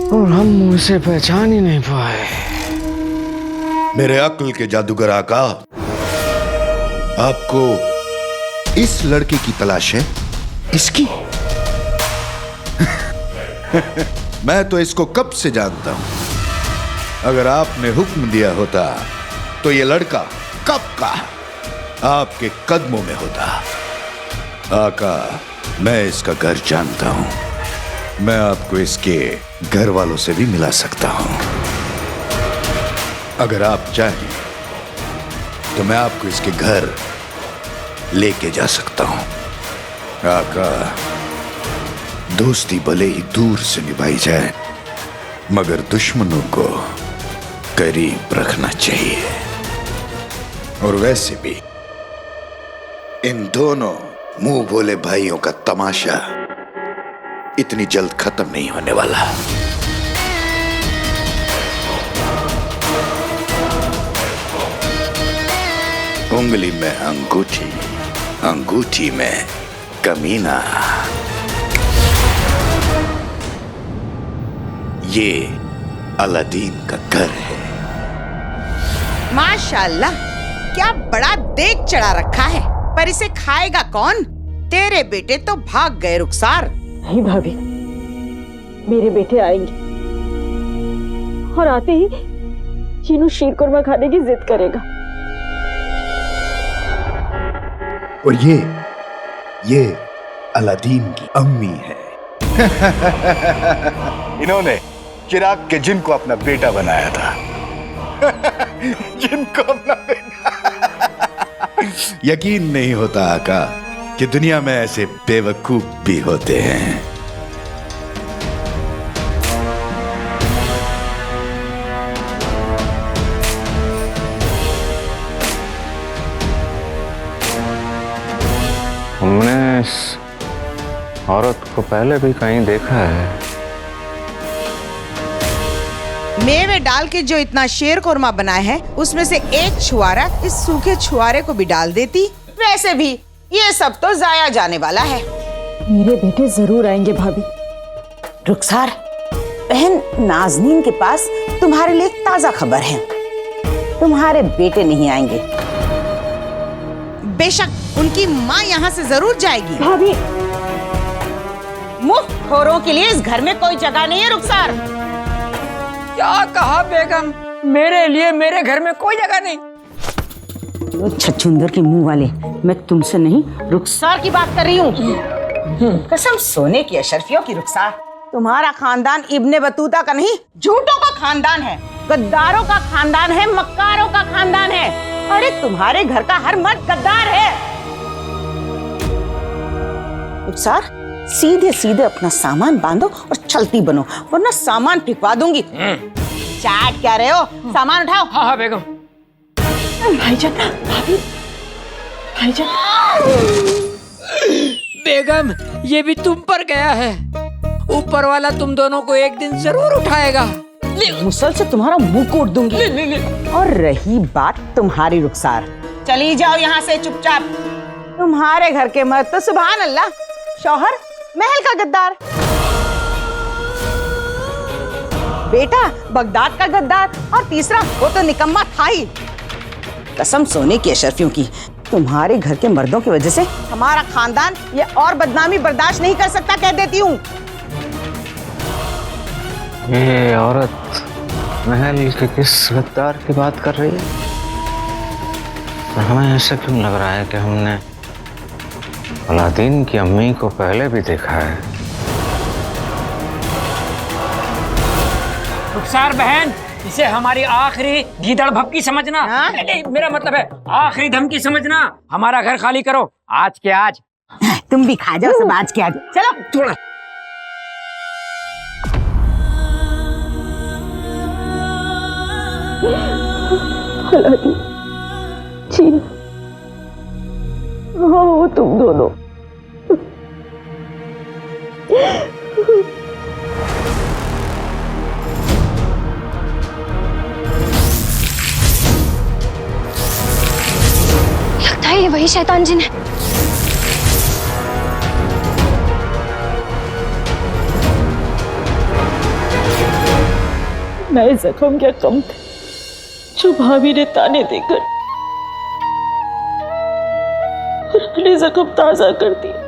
और हम उसे पहचान ही नहीं पाए। मेरे अक्ल के जादूगर आका, आपको इस लड़के की तलाश है? इसकी? मैं तो इसको कब से जानता हूं। अगर आपने हुक्म दिया होता तो ये लड़का कब का आपके कदमों में होता। आका, मैं इसका घर जानता हूं। मैं आपको इसके घर वालों से भी मिला सकता हूं। अगर आप चाहें तो मैं आपको इसके घर लेके जा सकता हूं। आका, दोस्ती भले ही दूर से निभाई जाए, मगर दुश्मनों को करीब रखना चाहिए। और वैसे भी इन दोनों मुंह भोले भाइयों का तमाशा इतनी जल्द खत्म नहीं होने वाला। उंगली में अंगूठी, अंगूठी में कमीना। ये अलादीन का घर है। माशाल्लाह, क्या बड़ा देग चढ़ा रखा है, पर इसे खाएगा कौन? तेरे बेटे तो भाग गए रुखसार। नहीं भाभी, मेरे बेटे आएंगे और आते ही चीनू शीर कुरमा खाने की जिद करेगा। और ये अलादीन की अम्मी है। इन्होंने चिराग के जिन को अपना बेटा बनाया था। जिनको अपना बेटा। यकीन नहीं होता आका कि दुनिया में ऐसे बेवकूफ भी होते हैं। हमने इस औरत को पहले भी कहीं देखा है। मेवे डाल के जो इतना शेर कुरमा बनाए हैं, उसमें से एक छुआरा इस सूखे छुआरे को भी डाल देती। वैसे भी ये सब तो जाया जाने वाला है। मेरे बेटे जरूर आएंगे भाभी। रुखसार, बहन नाजनीन के पास तुम्हारे लिए एक ताजा खबर है। तुम्हारे बेटे नहीं आएंगे। बेशक उनकी माँ यहाँ से जरूर जाएगी। भाभी, मुफ्तखोरों के लिए इस घर में कोई जगह नहीं है रुखसार। क्या कहा बेगम? मेरे लिए मेरे घर में कोई जगह नहीं। छछूंदर के मुंह वाले, मैं तुमसे नहीं रुखसार की बात कर रही हूँ। कसम सोने की अशरफियों की रुखसार, तुम्हारा खानदान इब्ने बतूता का नहीं, झूठों का खानदान है, गद्दारों का खानदान है, मक्कारों का खानदान है। अरे तुम्हारे घर का हर मर्द गद्दार है। रुखसार, सीधे सीधे अपना सामान बांधो और चलती बनो, वरना सामान फेंकवा दूंगी। चाट क्या रहे हो? सामान उठाओ। हाँ हाँ बेगम। भाईजान, भाभी, भाईजान। बेगम, ये भी तुम पर गया है। ऊपर वाला तुम दोनों को एक दिन जरूर उठाएगा। मुसल से तुम्हारा मुंह कोड़ दूंगी। ले। और रही बात तुम्हारी रुखसार, चली जाओ यहाँ से चुपचाप। तुम्हारे घर के मर्द तो सुभान अल्लाह, शौहर महल का गद्दार, बेटा बगदाद का गद्दार, और तीसरा वो तो निकम्मा था ही। कसम सोने की अशरफियों की, तुम्हारे घर के मर्दों की वजह से हमारा खानदान ये और बदनामी बर्दाश्त नहीं कर सकता, कह देती हूँ। ये औरत महल के किस गद्दार की बात कर रही है? हमें ऐसा क्यों लग रहा है कि हमने अलादीन की अम्मी को पहले भी देखा है। रुखसार बहन, इसे हमारी आखिरी गीदड़ भपकी समझना। नहीं, मेरा मतलब है आखिरी धमकी समझना। हमारा घर खाली करो आज के आज। तुम भी खा जाओ सब आज के आज। चलो थोड़ा। अलादीन, चीनू, हाँ वो तुम दोनों। लगता है ये वही शैतान जिन है। नए जख्म क्या कम थे जो भाभी ने ताने देकर पुराने जख्म ताजा कर दिए।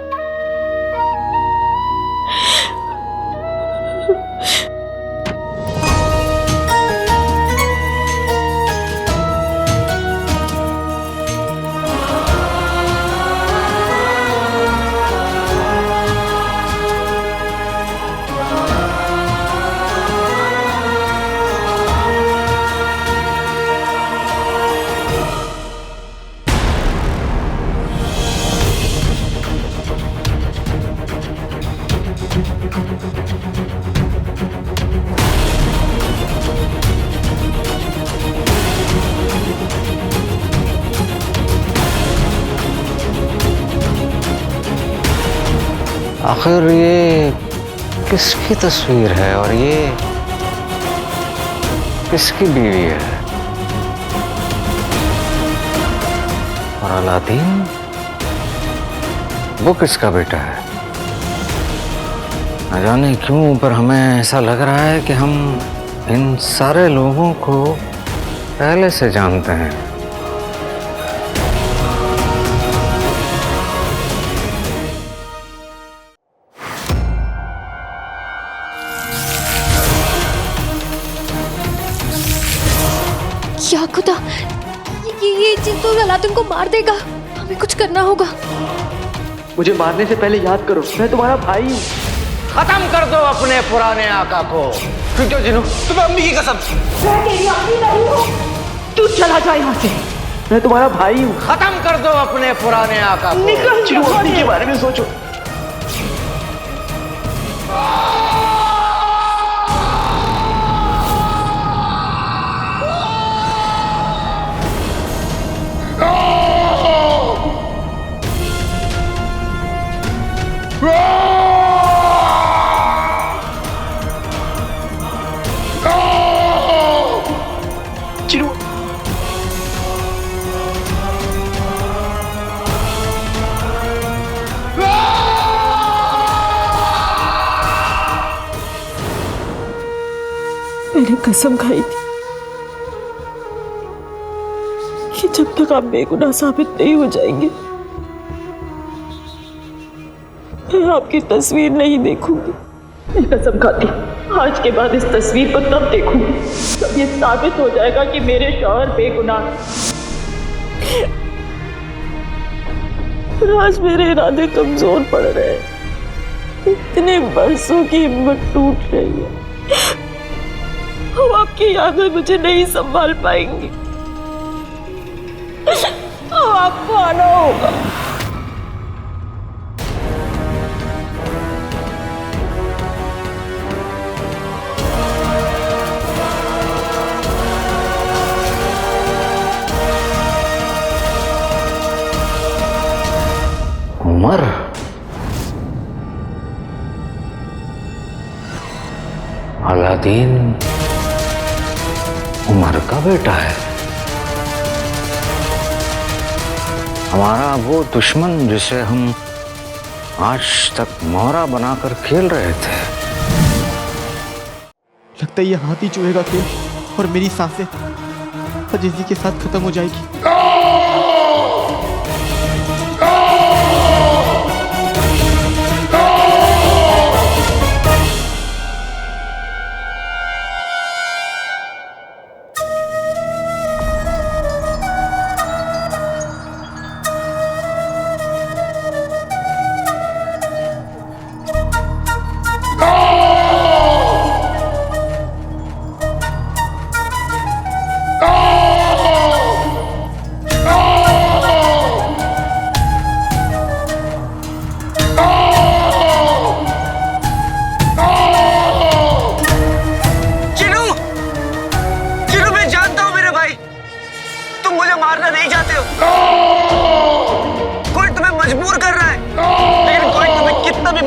आखिर ये किसकी तस्वीर है और ये किसकी बीवी है? और अलादीन वो किसका बेटा है? न जाने क्यों पर हमें ऐसा लग रहा है कि हम इन सारे लोगों को पहले से जानते हैं। क्या खुदा, ये जिन तो अलादीन को मार देगा। हमें कुछ करना होगा। मुझे मारने से पहले याद करो, मैं तुम्हारा भाई हूँ। खत्म कर दो अपने पुराने आका को। क्यों जिनू, तुम्हें अम्मी की कसम। मैं तेरी अम्मी नहीं हूँ, तू चला जा यहाँ से। मैं तुम्हारा भाई हूँ। खत्म कर दो अपने पुराने आका को। निकल जिनू, अम्मी के बारे में सोचो। जिनू, मैंने कसम खाई थी कि जब तक आप बेगुनाह साबित नहीं हो जाएंगे मैं आपकी तस्वीर नहीं देखूंगी। मैं कसम खाती, आज के बाद इस तस्वीर को तब देखूंगी जब ये साबित हो जाएगा कि मेरे शौहर बेगुनाह। पर आज मेरे इरादे कमजोर पड़ रहे हैं। इतने बरसों की हिम्मत टूट रही है। अब आपकी यादें मुझे नहीं संभाल पाएंगी। अब आपको आना होगा। उमर, अलादीन उमर का बेटा है। हमारा वो दुश्मन जिसे हम आज तक मोहरा बनाकर खेल रहे थे। लगता है ये हाथी चूहे का खेल और मेरी सांसें आज इसी के साथ खत्म हो जाएगी।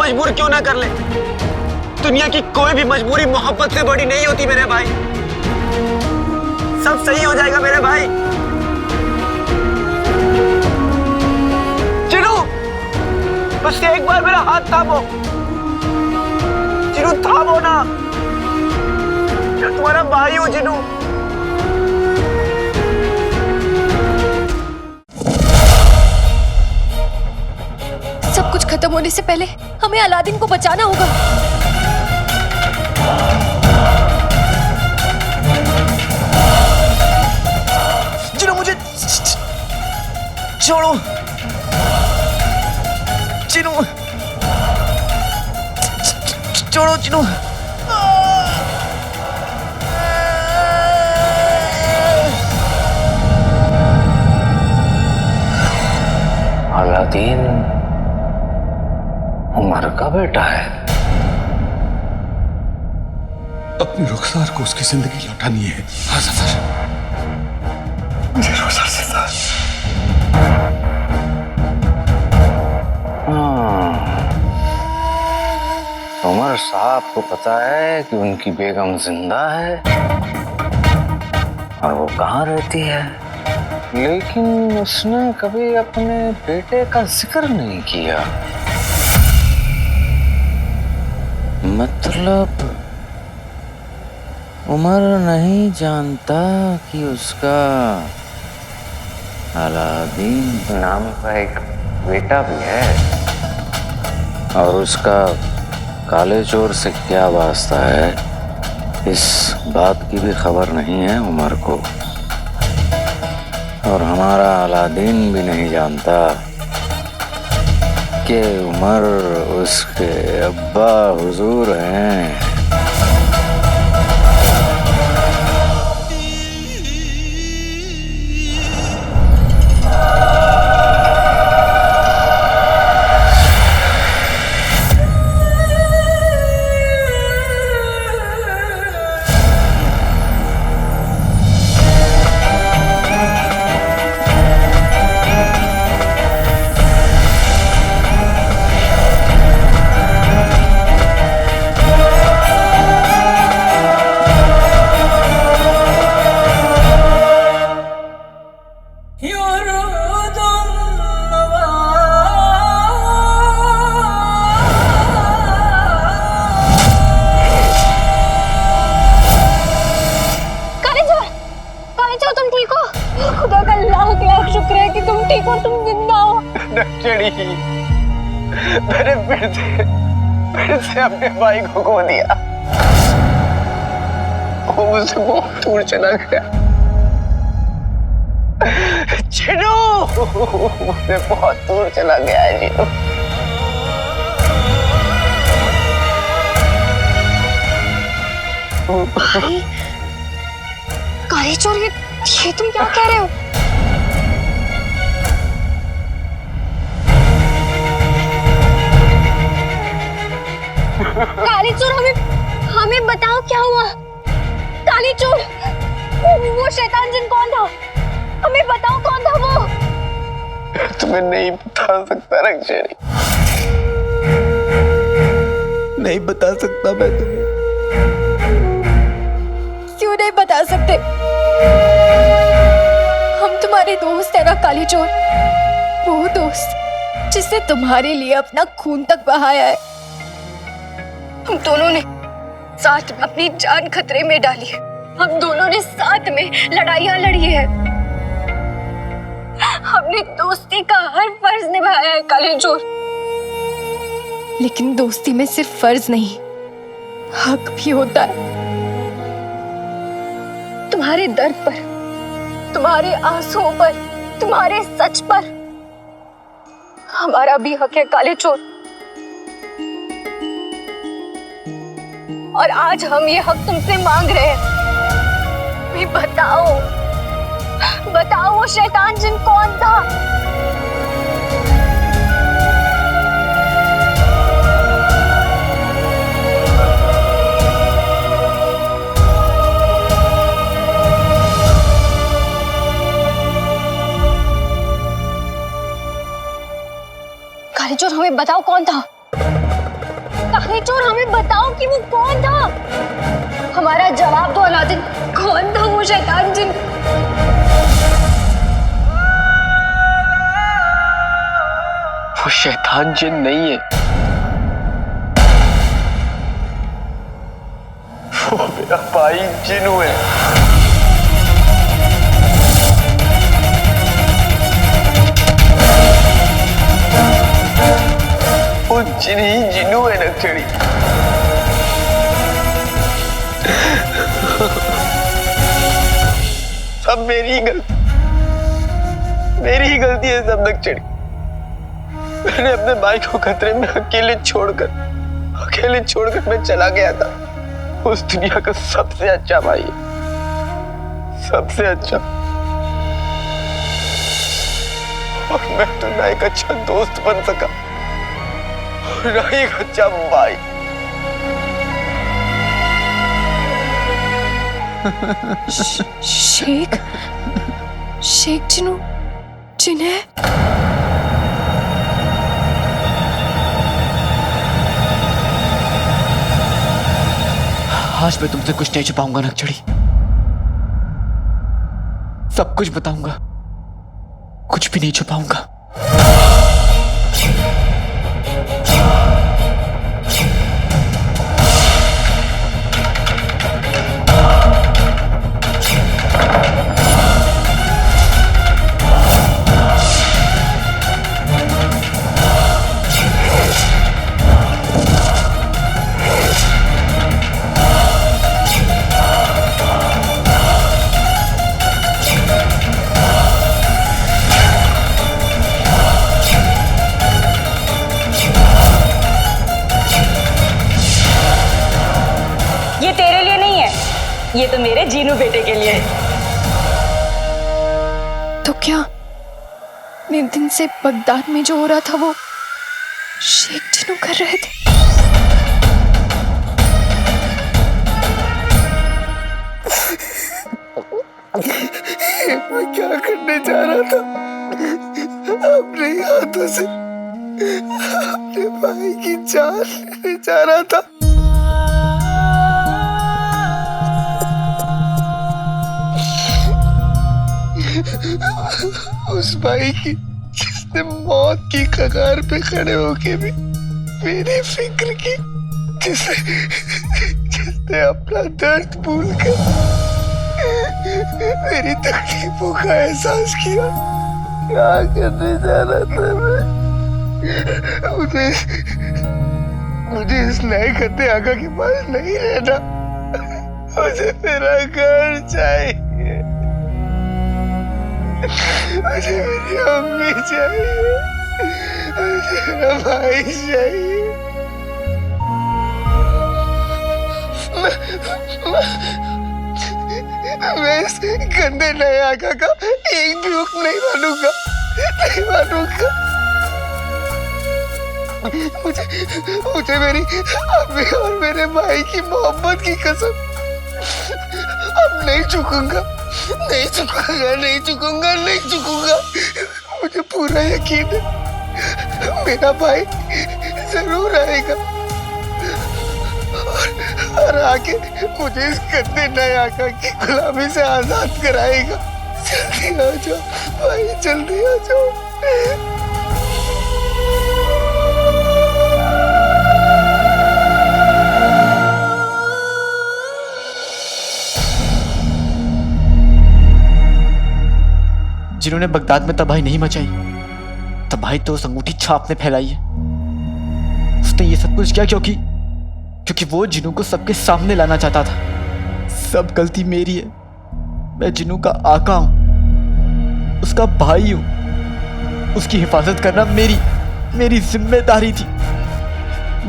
मजबूर क्यों ना कर ले, दुनिया की कोई भी मजबूरी मोहब्बत से बड़ी नहीं होती मेरे भाई। सब सही हो जाएगा मेरे भाई। चिनू, बस एक बार मेरा हाथ थामो। चिनू थामो ना, मैं तुम्हारा भाई हूं चिनू। सब कुछ खत्म होने से पहले हमें अलादीन को बचाना होगा। चिनू, मुझे छोड़ो। चिनू, छोड़ो चिनू। अलादीन उमर का बेटा है। अपनी रुखसार को उसकी जिंदगी लौटानी है। हाँ सफर, मुझे रुखसार जिंदा। उमर साहब को पता है कि उनकी बेगम जिंदा है और वो कहाँ रहती है, लेकिन उसने कभी अपने बेटे का जिक्र नहीं किया। मतलब उमर नहीं जानता कि उसका अलादीन नाम का एक बेटा भी है, और उसका काले चोर से क्या वास्ता है, इस बात की भी खबर नहीं है उमर को। और हमारा अलादीन भी नहीं जानता कि उमर उसके अब्बा हुजूर हैं। मैंने फिर से अपने भाई को खो दिया। वो मुझसे बहुत दूर चला गया। चिनू मुझसे बहुत दूर चला गया है चिनू। भाई, काले चोर, ये तुम क्या कह रहे हो? काली चोर, हमें बताओ क्या हुआ? काली चोर, वो शैतान जिन कौन था? हमें बताओ कौन था वो? तुम्हें नहीं बता सकता रक्षरी, नहीं बता सकता मैं तुम्हें। क्यों नहीं बता सकते? हम तुम्हारे दोस्त है ना काली चोर, वो दोस्त जिसने तुम्हारे लिए अपना खून तक बहाया है। हम दोनों ने साथ में अपनी जान खतरे में डाली है। हम दोनों ने साथ में लड़ाइयां लड़ी है। हमने दोस्ती का हर फर्ज निभाया है काले चोर। लेकिन दोस्ती में सिर्फ फर्ज नहीं, हक भी होता है। तुम्हारे दर्द पर, तुम्हारे आंसुओं पर, तुम्हारे सच पर हमारा भी हक है काले चोर। और आज हम ये हक तुमसे मांग रहे हैं। भी बताओ, बताओ वो शैतान जिन कौन था? काले चोर, हमें बताओ कौन था? काले चोर, हमें बताओ कि वो कौन था? हमारा जवाब दो अलादीन, कौन था वो शैतान जिन? वो शैतान जिन नहीं है, वो मेरा भाई जिनू है। वो जिन ही जिनू है नक्सड़ी। सब मेरी ही गलती है सब नक्सड़ी। मैंने अपने भाई को खतरे में अकेले छोड़कर मैं चला गया था। उस दुनिया का सबसे अच्छा भाई है, सबसे अच्छा। और मैं तो ना एक अच्छा दोस्त बन सका, ना एक अच्छा भाई। शेख जिनू जिन्हें आज मैं तुमसे कुछ नहीं छुपाऊंगा नक्चड़ी, सब कुछ बताऊंगा, कुछ भी नहीं छुपाऊंगा। ये तो मेरे जीनू बेटे के लिए है। तो क्या मैं दिन से बगदाद में जो हो रहा था वो शेख जिनू कर रहे थे? मैं क्या करने जा रहा था? अपने हाथों से अपने भाई की जान लेने जा रहा था। उस भाई की जिसने मौत की कगार पे खड़े होके भी मेरी फिक्र की, जिसने अपना दर्द भूलकर मेरी तकलीफों का एहसास किया। क्या करने जा रहा था मैं? मुझे इस नए खत्ते आका के पास नहीं रहना, मुझे मेरा घर चाहिए, मुझे मेरी अम्मी चाहिए, मुझे मेरा भाई चाहिए। मैं इस गंदे नए आका का एक भी हुक्म नहीं मानूंगा, नहीं मानूंगा। मुझे मेरी अम्मी और मेरे भाई की मोहब्बत की कसम, अब नहीं झुकूंगा, नहीं झुकूंगा, नहीं झुकूंगा, नहीं झुकूंगा। मुझे पूरा यकीन है मेरा भाई जरूर आएगा और आके मुझे इस गंदे नए आका की गुलामी से आजाद कराएगा। जल्दी आ जाओ भाई, जल्दी आ जाओ। जिन्होंने बगदाद में तबाही नहीं मचाई, तबाही तो उस अंगूठी छाप ने फैलाई है। उसने ये सब कुछ किया क्योंकि वो जिन्नू को सबके सामने लाना चाहता था। सब गलती मेरी है। मैं जिन्नू का आका हूं, उसका भाई हूं। उसकी हिफाजत करना मेरी जिम्मेदारी थी।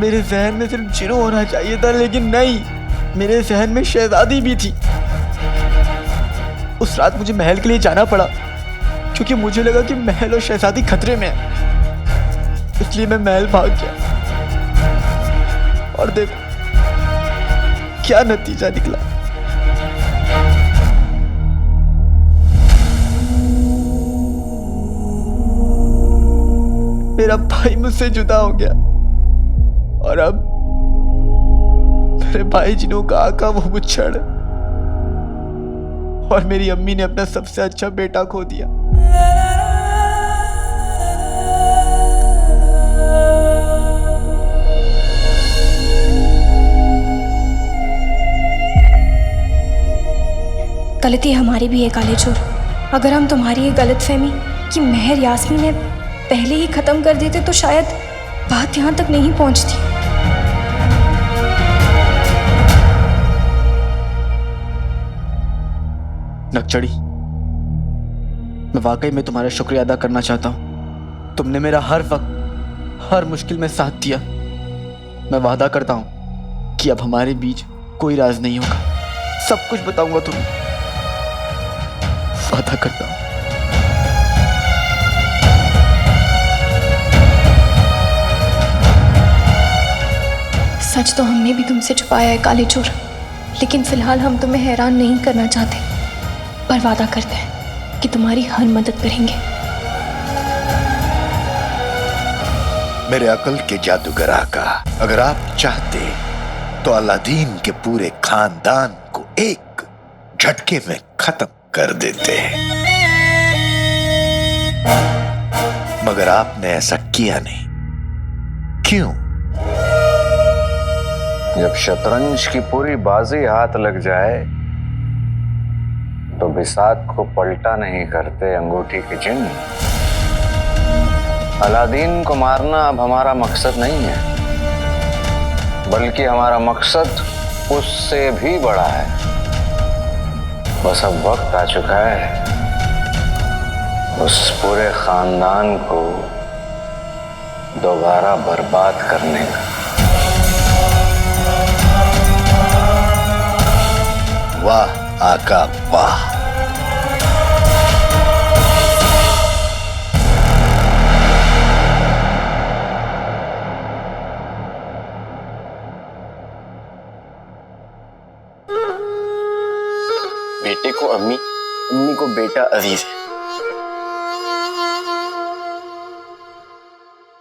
मेरे जहन में सिर्फ जिन्नू होना चाहिए था, लेकिन नहीं, मेरे जहन में शहजादी भी थी। उस रात मुझे महल के लिए जाना पड़ा क्योंकि मुझे लगा कि महल और शहजादी खतरे में है, इसलिए मैं महल भाग गया। और देखो क्या नतीजा निकला। मेरा भाई मुझसे जुदा हो गया और अब मेरे भाई जिन्हों का आका वो मुच्छड़, और मेरी अम्मी ने अपना सबसे अच्छा बेटा खो दिया। गलती हमारी भी है काले चोर। अगर हम तुम्हारी ये गलतफहमी कि मेहर यास्मीन ने पहले ही खत्म कर देते तो शायद बात यहाँ तक नहीं पहुँचती। नक्चड़ी, मैं वाकई में तुम्हारा शुक्रिया अदा करना चाहता हूँ। तुमने मेरा हर वक्त हर मुश्किल में साथ दिया। मैं वादा करता हूँ कि अब हमारे बीच कोई राज नहीं होगा। सब कुछ बताऊंगा तुम्हें, वादा करता हूँ। सच तो हमने भी तुमसे छुपाया है काले चोर, लेकिन फिलहाल हम तुम्हें हैरान नहीं करना चाहते, पर वादा करते हैं कि तुम्हारी हर मदद करेंगे। मेरे अकल के जादूगर आका, अगर आप चाहते तो अलादीन के पूरे खानदान को एक झटके में खत्म कर देते। मगर आपने ऐसा किया नहीं, क्यों? जब शतरंज की पूरी बाजी हाथ लग जाए तो बिसात को पलटा नहीं करते अंगूठी के चिन्ह। अलादीन को मारना अब हमारा मकसद नहीं है, बल्कि हमारा मकसद उससे भी बड़ा है। बस अब वक्त आ चुका है उस पूरे खानदान को दोबारा बर्बाद करने का। वाह आका वाह। बेटे को अम्मी, अम्मी को बेटा अजीज है।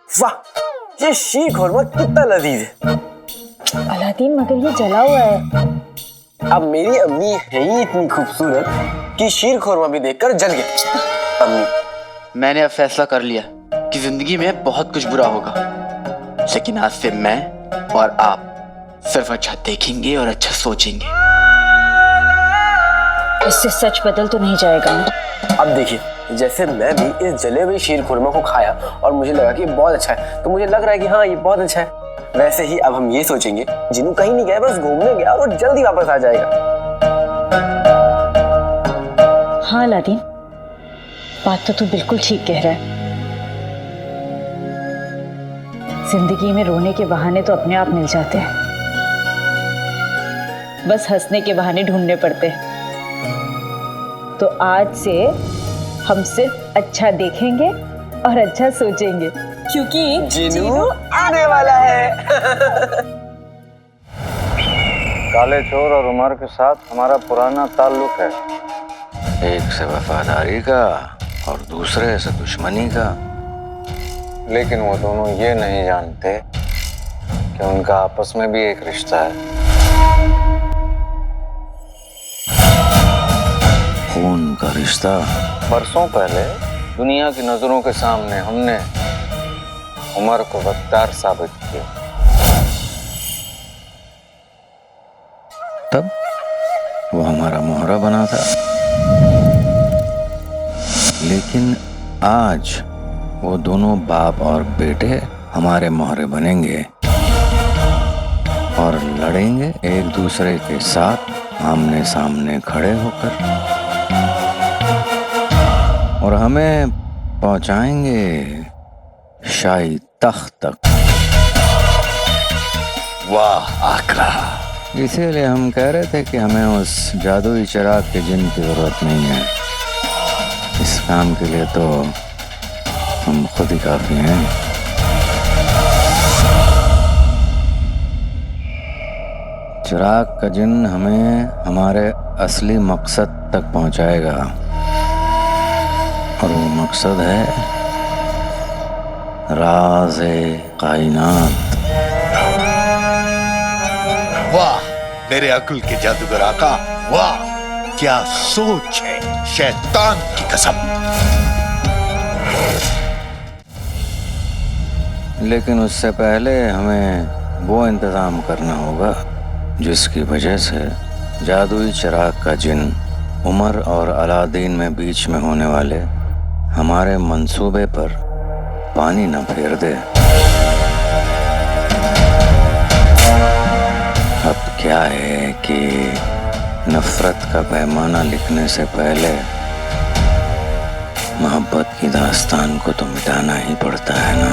वाह, ये शीर खुरमा कितना लजीज है। अलादीन मगर ये जला हुआ है। अब मेरी अम्मी है ही इतनी खूबसूरत कि शीर खुरमा भी देखकर जल गया। अम्मी, मैंने अब फैसला कर लिया कि जिंदगी में बहुत कुछ बुरा होगा, लेकिन आज से मैं और आप सिर्फ अच्छा देखेंगे और अच्छा सोचेंगे। इससे सच बदल तो नहीं जाएगा ना? अब देखिए, जैसे मैं भी इस जले हुए शीर खुरमा को खाया और मुझे लगा कि बहुत अच्छा है, तो मुझे लग रहा है कि हाँ ये बहुत अच्छा है। वैसे ही अब हम ये सोचेंगे, जिन्नू कहीं नहीं गया, बस घूमने गया और जल्दी वापस आ जाएगा। हाँ अलादीन, बात तो तू बिल्कुल ठीक कह रहा है। जिंदगी में रोने के बहाने तो अपने आप मिल जाते हैं, बस हंसने के बहाने ढूंढने पड़ते हैं। तो आज से हम सिर्फ अच्छा देखेंगे और अच्छा सोचेंगे, क्योंकि जिन्नू आने वाला है। काले चोर और उमर के साथ हमारा पुराना ताल्लुक है, एक से वफादारी का और दूसरे से दुश्मनी का। लेकिन वो दोनों ये नहीं जानते कि उनका आपस में भी एक रिश्ता है, खून का रिश्ता। बरसों पहले दुनिया की नजरों के सामने हमने उमर को गद्दार साबित किया, तब वो हमारा मोहरा बना था। लेकिन आज वो दोनों बाप और बेटे हमारे मोहरे बनेंगे और लड़ेंगे एक दूसरे के साथ आमने सामने खड़े होकर, और हमें पहुंचाएंगे शाही तख्त तक। वाह आका। इसीलिए हम कह रहे थे कि हमें उस जादुई चिराग के जिन की जरूरत नहीं है। इस काम के लिए तो हम खुद ही काफी हैं। चिराग का जिन हमें हमारे असली मकसद तक पहुंचाएगा, और वो मकसद है राज़े कायनात। वाह मेरे अक्ल के जादूगर आका, वाह क्या सोच है, शैतान की कसम। लेकिन उससे पहले हमें वो इंतजाम करना होगा जिसकी वजह से जादुई चिराग का जिन उमर और अलादीन में बीच में होने वाले हमारे मंसूबे पर पानी न फेर दे। अब क्या है कि नफरत का पैमाना लिखने से पहले मोहब्बत की दास्तान को तो मिटाना ही पड़ता है ना।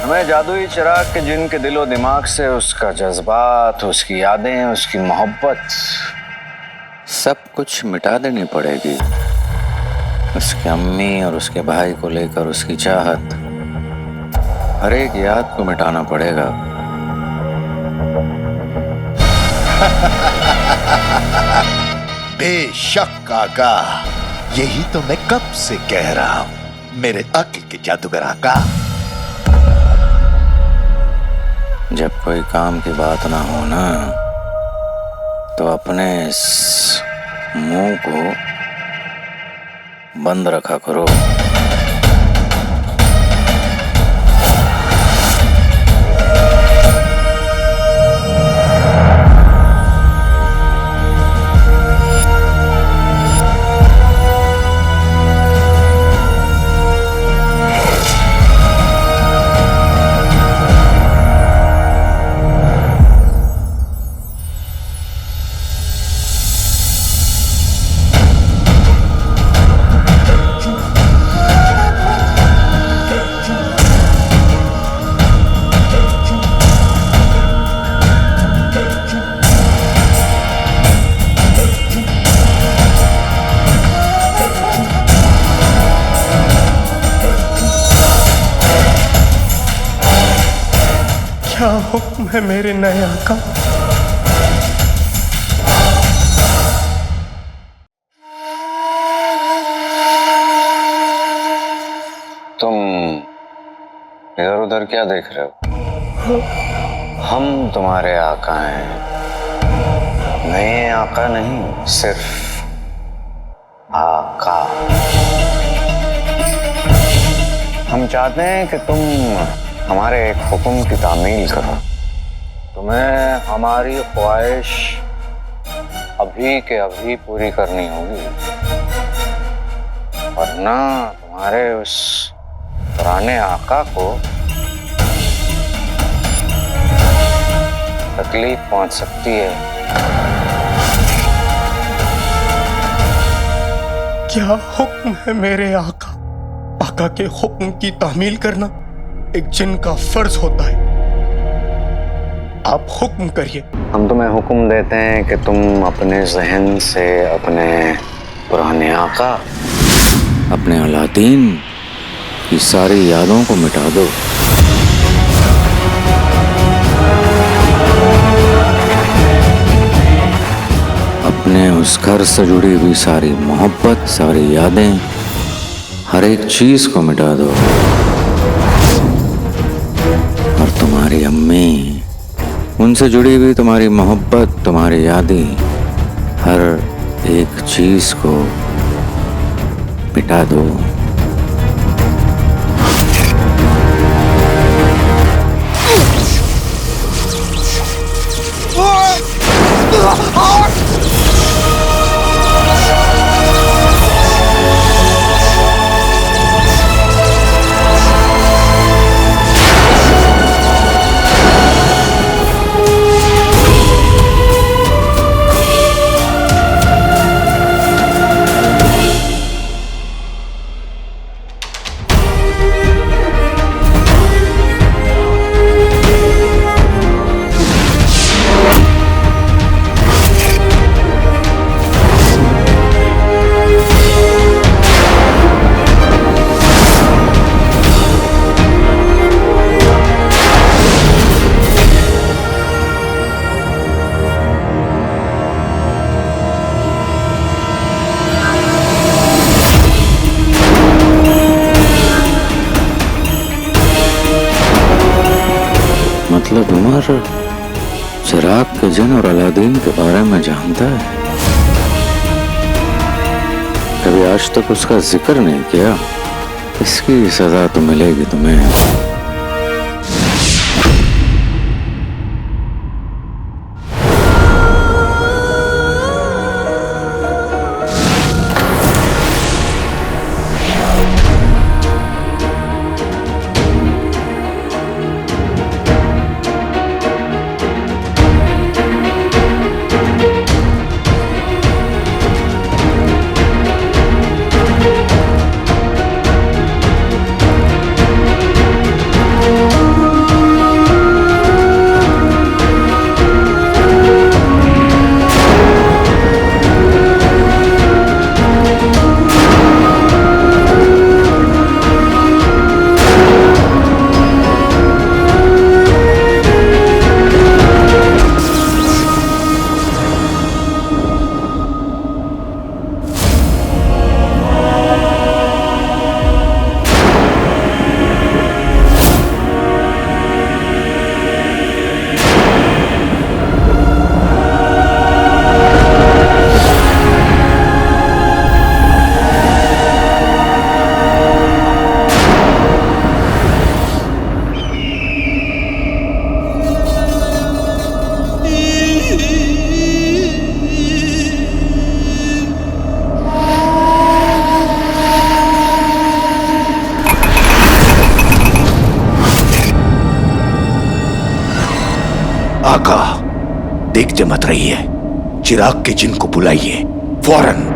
हमें जादुई चिराग के जिन के दिलो दिमाग से उसका जज्बात, उसकी यादें, उसकी मोहब्बत सब कुछ मिटा देनी पड़ेगी। उसकी अम्मी और उसके भाई को लेकर उसकी चाहत, हर एक याद को मिटाना पड़ेगा। बेशक आका, यही तो मैं कब से कह रहा हूं मेरे अक्ल के जादूगर आका। जब कोई काम की बात ना हो ना, तो अपने इस मुंह को बंद रखा करो। क्या हुक्म है मेरे नए आका? तुम इधर उधर क्या देख रहे हो? हम तुम्हारे आका हैं। नए आका नहीं, सिर्फ आका। हम चाहते हैं कि तुम हमारे एक हुक्म की तामील करो। तुम्हें हमारी ख्वाहिश अभी के अभी पूरी करनी होगी, वरना तुम्हारे उस पुराने आका को तकलीफ पहुंच सकती है। क्या हुक्म है मेरे आका? आका के हुक्म की तामील करना एक जिन का फर्ज होता है। आप हुक्म करिए। हम तुम्हें हुक्म देते हैं कि तुम अपने जहन से अपने पुराने आका, अपने अलादीन की सारी यादों को मिटा दो। अपने उस घर से जुड़ी हुई सारी मोहब्बत, सारी यादें, हर एक चीज को मिटा दो। और तुम्हारी अम्मी, उनसे जुड़ी हुई तुम्हारी मोहब्बत, तुम्हारी यादें, हर एक चीज को मिटा दो। मतलब उमर चिराग के जिन और अलादीन के बारे में जानता है, कभी आज तक उसका जिक्र नहीं किया। इसकी सजा तो मिलेगी तुम्हें। आका, देखते मत रहिए, चिराग के जिन को बुलाइए फौरन।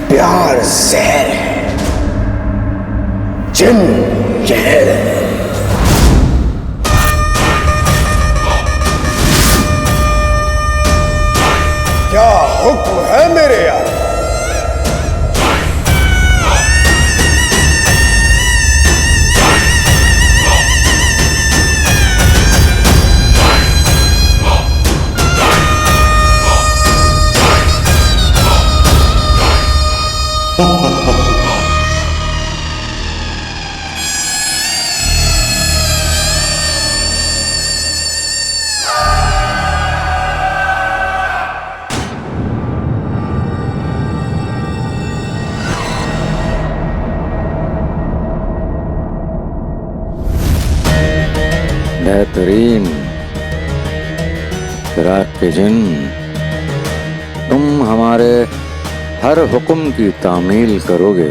प्यार जहर है, जिन जहर है। क्या हुक्म है मेरे यार? बेहतरीन चिराग के जिन, तुम हमारे हर हुक्म की तामील करोगे।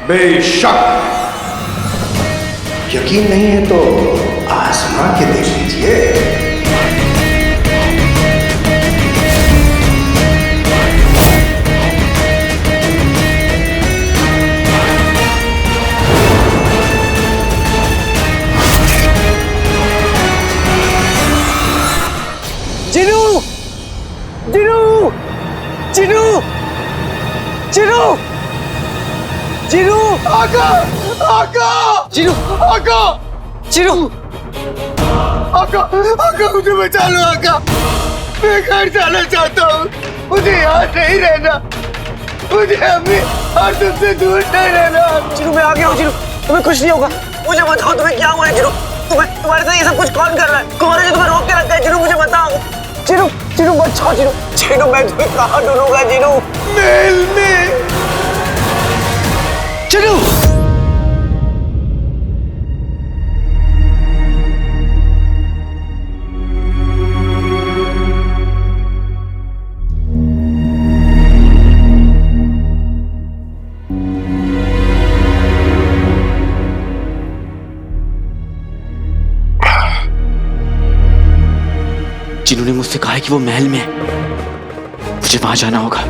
बेशक, यकीन नहीं है तो आजमा के देख लीजिए। जिनू, जिनू, जिनू, जिनू, जिनू, आका, आका, जिनू, आका, जिनू, आका, आका मुझे बचा लो आका, मैं घर जाना चाहता हूँ, मुझे यहाँ नहीं रहना, मुझे अपने और तुमसे दूर नहीं रहना। जिनू मैं आ गया हूँ जिनू, तुम्हें कुछ नहीं होगा, मुझे बताओ तुम्हें क्या हुआ है जिनू, तुम्हारे साथ ये सब कुछ कौन कर रहा है, कौन है जो तुम्हें रोक के रखा है जिनू, मुझे बताओ। जिनू, जिनू बचाओ जिनू, जिनू मैं तुम्हें कहाँ ढूंढूंगा जिनू, महल में। जिनू, जिन्हों ने मुझसे कहा है कि वो महल में है, मुझे वहां जाना होगा।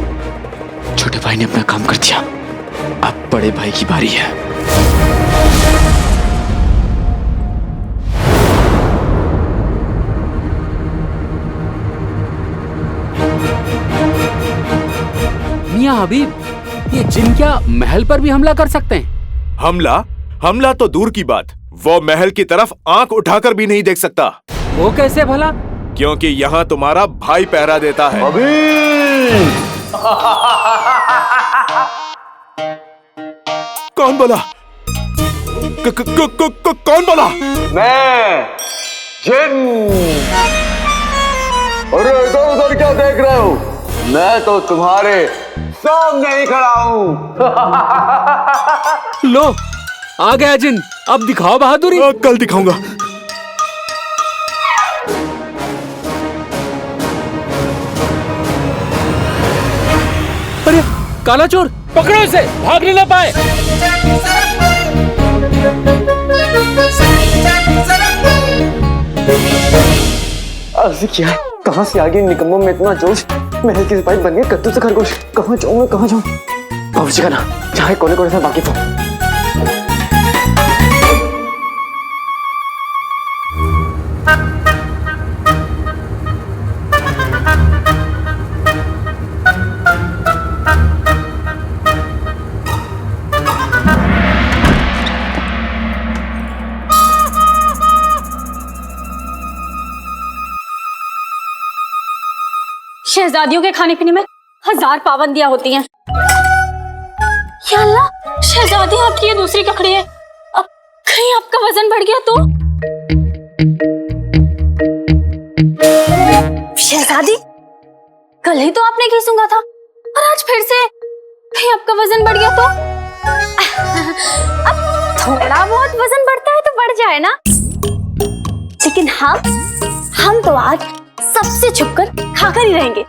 छोटे भाई ने अपना काम कर दिया, अब बड़े भाई की बारी है। मियां हबीब, ये जिन क्या महल पर भी हमला कर सकते हैं? हमला तो दूर की बात, वो महल की तरफ आंख उठाकर भी नहीं देख सकता। वो कैसे भला? क्योंकि यहाँ तुम्हारा भाई पहरा देता है। कौन बोला? कौन बोला? मैं जिन। अरे इधर उधर क्या देख रहे हो? मैं तो तुम्हारे सामने ही खड़ा हूँ। लो आ गया जिन, अब दिखाओ बहादुरी। कल दिखाऊंगा। अरे काला चोर, पकड़ो इसे, भागने ना पाए। अर्जी क्या है? कहाँ से आ गई निकम्मों में इतना जोश? महल की सिपाही बन गए कद्दू से खरगोश। कहाँ जाऊँ मैं, कहाँ जाऊँ? बाबूजी का ना चाहे कोने कोने से बाकी था। शहजादियों के खाने पीने में 1000 पाबंदियां होती हैं। या अल्लाह, शहजादी आपकी ये दूसरी ककड़ी है। अब कहीं आपका वजन बढ़ गया तो? शहजादी, कल ही तो आपने घी सूंघा था और आज फिर से कहीं आपका वजन बढ़ गया तो? अब थोड़ा बहुत वजन बढ़ता है तो बढ़ जाए ना, लेकिन हम तो आज सबसे छुपकर खाकर ही रहेंगे।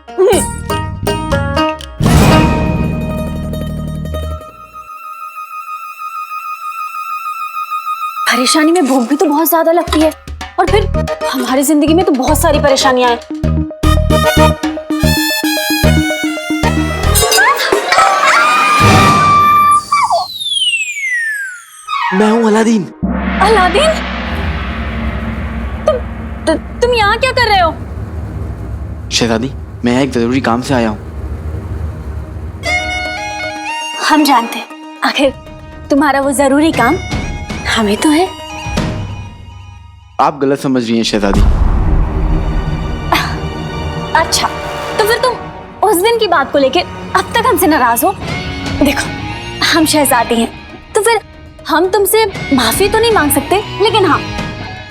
परेशानी में भूख भी तो बहुत ज्यादा लगती है, और फिर हमारी जिंदगी में तो बहुत सारी परेशानियां हैं। मैं हूँ अलादीन। अलादीन, तुम यहाँ क्या कर रहे हो? शहजादी, मैं एक जरूरी काम से आया हूँ। हम जानते हैं, आखिर तुम्हारा वो जरूरी काम हमें तो है। आप गलत समझ रही हैं शहजादी। अच्छा, तो फिर तुम उस दिन की बात को लेकर अब तक हमसे नाराज हो? देखो, हम शहजादी हैं, तो फिर हम तुमसे माफी तो नहीं मांग सकते, लेकिन हाँ,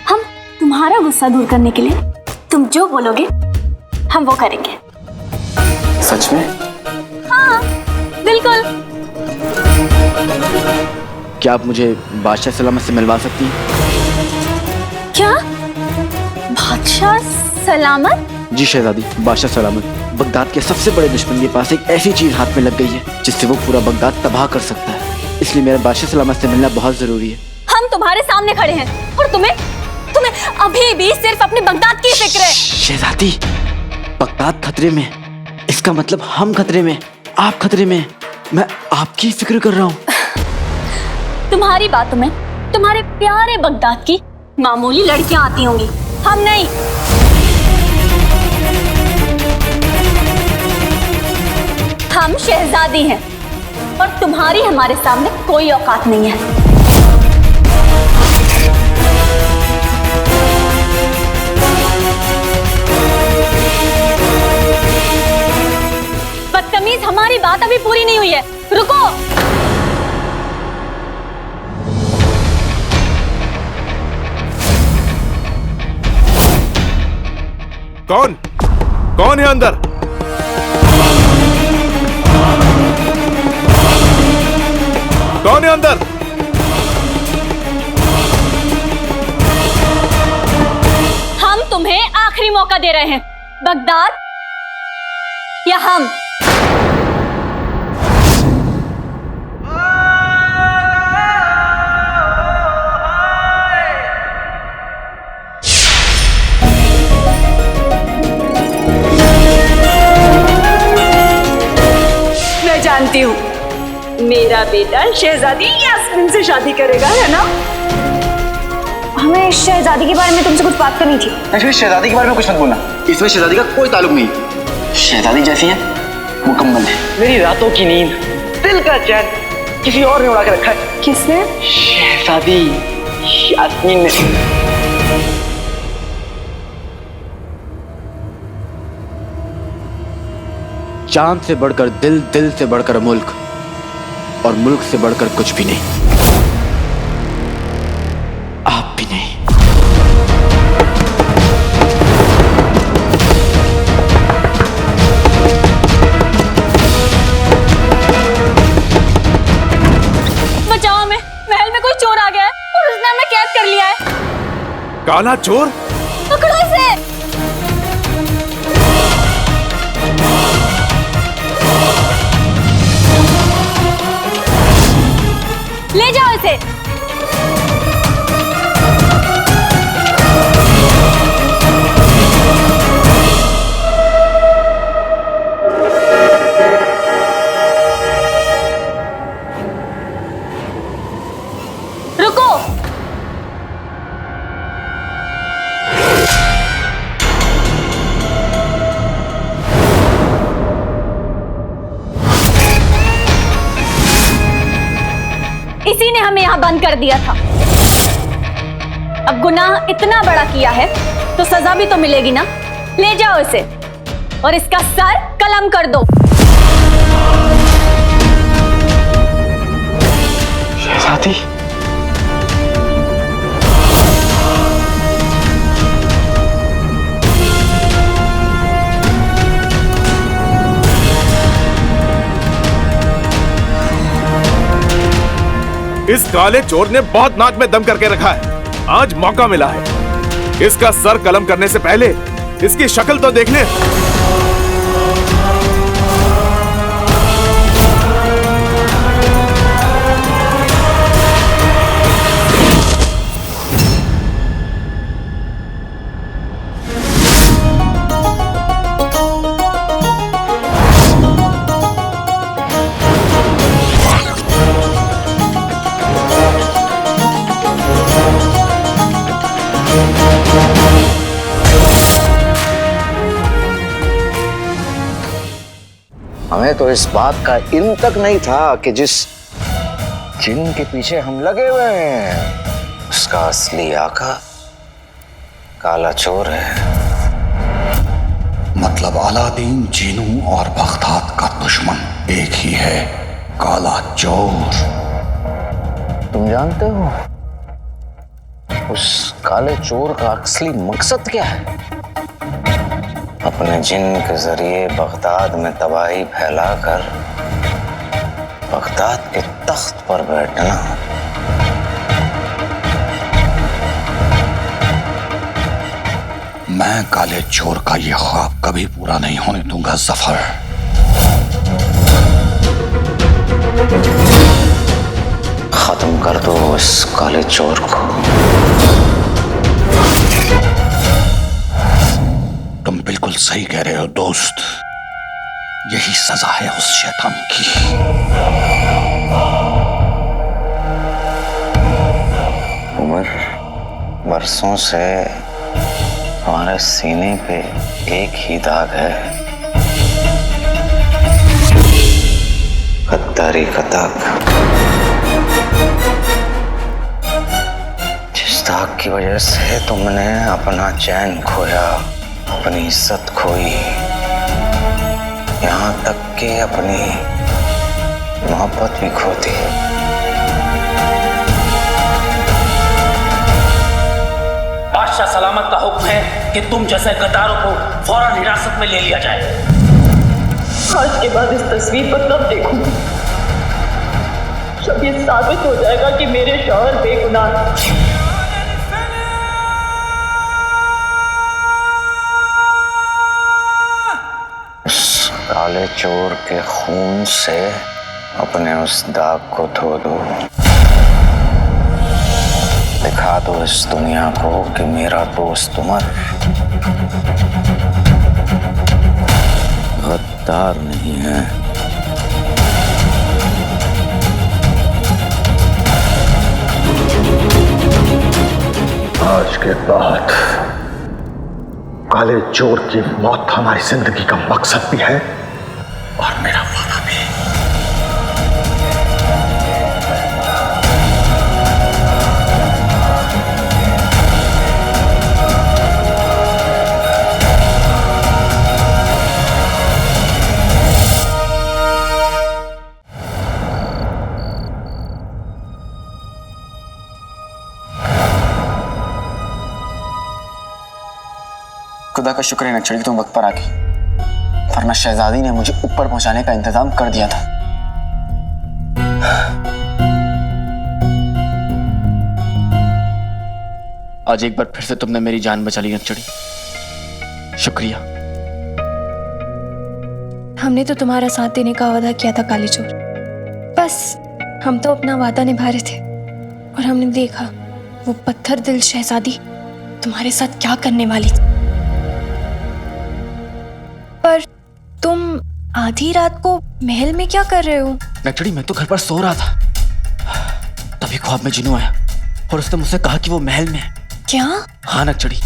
हम तुम्हारा गुस्सा दूर करने के लिए तुम जो बोलोगे हम वो करेंगे। सच में? हाँ, बिल्कुल। क्या आप मुझे बादशाह सलामत से मिलवा सकती हैं? क्या? बादशाह सलामत? जी शहजादी, बादशाह सलामत बगदाद के सबसे बड़े दुश्मन के पास एक ऐसी चीज हाथ में लग गई है जिससे वो पूरा बगदाद तबाह कर सकता है। इसलिए मेरा बादशाह सलामत से मिलना बहुत जरूरी है। हम तुम्हारे सामने खड़े हैं और तुम्हें अभी भी सिर्फ अपने बगदाद की फिक्र है। शहजादी, बगदाद खतरे में, इसका मतलब हम खतरे में, आप खतरे में। मैं आपकी फिक्र कर रहा हूँ। तुम्हारी बातों में तुम्हारे प्यारे बगदाद की मामूली लड़कियां आती होंगी, हम नहीं। हम शहजादी हैं और तुम्हारी हमारे सामने कोई औकात नहीं है। बदतमीज, हमारी बात अभी पूरी नहीं हुई है, रुको। कौन है अंदर? कौन है अंदर? हम तुम्हें आखिरी मौका दे रहे हैं, बगदाद या हम। मैं जानती हूँ, मेरा बेटा शहजादी यास्मीन से शादी करेगा, है ना? हमें शहजादी के बारे में तुमसे कुछ बात करनी थी। एक्चुअली शहजादी के बारे में कुछ मत बोलना, इसमें शहजादी का कोई ताल्लुक नहीं। शहजादी जैसी है मुकम्मल है। मेरी रातों की नींद, दिल का चैन किसी और ने उड़ा के रखा है। किसने? शहजादी यास्मीन ने। चांद से बढ़कर दिल, दिल से बढ़कर मुल्क, और मुल्क से बढ़कर कुछ भी नहीं। पुराना चोर? पकड़ो इसे। ले जाओ इसे। रुको। इसी ने हमें यहाँ बंद कर दिया था। अब गुनाह इतना बड़ा किया है तो सजा भी तो मिलेगी ना। ले जाओ इसे और इसका सर कलम कर दो। शहजादी, इस काले चोर ने बहुत नाक में दम करके रखा है। आज मौका मिला है। इसका सर कलम करने से पहले इसकी शक्ल तो देख ले। हमें तो इस बात का इल्म तक नहीं था कि जिस जिन के पीछे हम लगे हुए हैं उसका असली आका काला चोर है। मतलब अलादीन, जीनू और बगदाद का दुश्मन एक ही है, काला चोर। तुम जानते हो उस काले चोर का असली मकसद क्या है? अपने जिन के जरिए बगदाद में तबाही फैलाकर बगदाद के तख्त पर बैठना। मैं काले चोर का ये ख्वाब कभी पूरा नहीं होने दूंगा जफर। खत्म कर दो इस काले चोर को। तुम बिल्कुल सही कह रहे हो दोस्त, यही सजा है उस शैतान की। उमर, बरसों से हमारे सीने पे एक ही दाग है, गद्दारी का दाग। जिस दाग की वजह से तुमने अपना चैन खोया, अपनी इज्जत खोई, यहाँ तक कि अपनी मोहब्बत भी खो दी। बादशाह सलामत का हुक्म है कि तुम जैसे गद्दारों को फौरन हिरासत में ले लिया जाए। आज के बाद इस तस्वीर पर तब देखूंगी जब ये साबित हो जाएगा कि मेरे शौहर बेगुनाह। काले चोर के खून से अपने उस दाग को धो दो। दिखा दो इस दुनिया को कि मेरा दोस्त उमर गद्दार नहीं है। आज के बाद काले चोर की मौत हमारी जिंदगी का मकसद भी है और मेरा वादा भी। खुदा का शुक्र है नक्शड़ी कि तुम वक्त पर आ गई, वरना शहजादी ने मुझे ऊपर पहुंचाने का इंतजाम कर दिया था। आज एक बार फिर से तुमने मेरी जान बचा ली नक्चड़ी, शुक्रिया। हमने तो तुम्हारा साथ देने का वादा किया था काली चोर, बस हम तो अपना वादा निभा रहे थे और हमने देखा वो पत्थर दिल शहजादी तुम्हारे साथ क्या करने वाली थी। पर तुम आधी रात को महल में क्या कर रहे हो? नक्चड़ी मैं तो घर पर सो रहा था, तभी ख्वाब में जिन्नू आया और उसने मुझसे कहा कि वो महल में है। क्या? हाँ नक्चड़ी,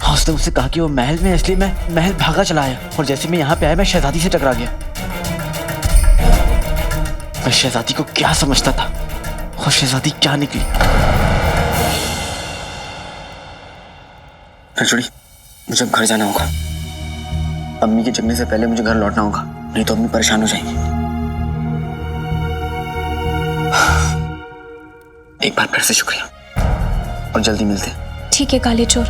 हाँ उसने मुझसे कहा कि वो महल में है, इसलिए मैं महल भागा चला आया और जैसे मैं यहाँ पे आया मैं शहजादी से टकरा गया। मैं शहजादी को क्या समझता था और शहजादी क्या निकली। नक्चड़ी मुझे अब घर जाना होगा, अम्मी के जगने से पहले मुझे घर लौटना होगा, नहीं तो अम्मी परेशान हो जाएंगी। एक बार फिर से शुक्रिया और जल्दी मिलते हैं। ठीक है काले चोर,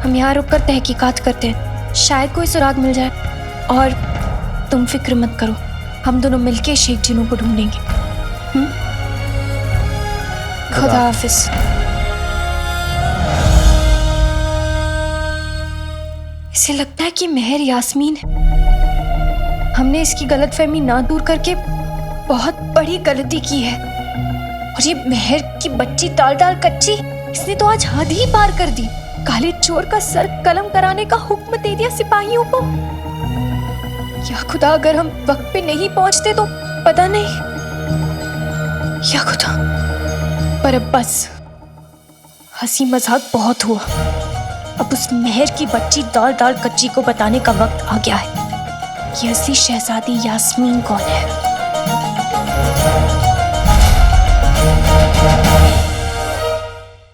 हम यहाँ रुककर तहकीकात करते हैं, शायद कोई सुराग मिल जाए। और तुम फिक्र मत करो, हम दोनों मिलके शेख जिन्नू को ढूंढेंगे। खुदा हाफिज। इसे लगता है कि मेहर यास्मीन है। हमने इसकी गलतफहमी ना दूर करके बहुत बड़ी गलती की है। और ये मेहर की बच्ची टाल टाल कच्ची, इसने तो आज हद ही पार कर दी। काले चोर का सर कलम कराने का हुक्म दे दिया सिपाहियों को। या खुदा, अगर हम वक्त पे नहीं पहुंचते तो पता नहीं। या खुदा, पर अब बस हंसी मजाक बहुत हुआ। अब उस मेहर की बच्ची दाल दाल कच्ची को बताने का वक्त आ गया है कि असली शहजादी यास्मीन कौन है।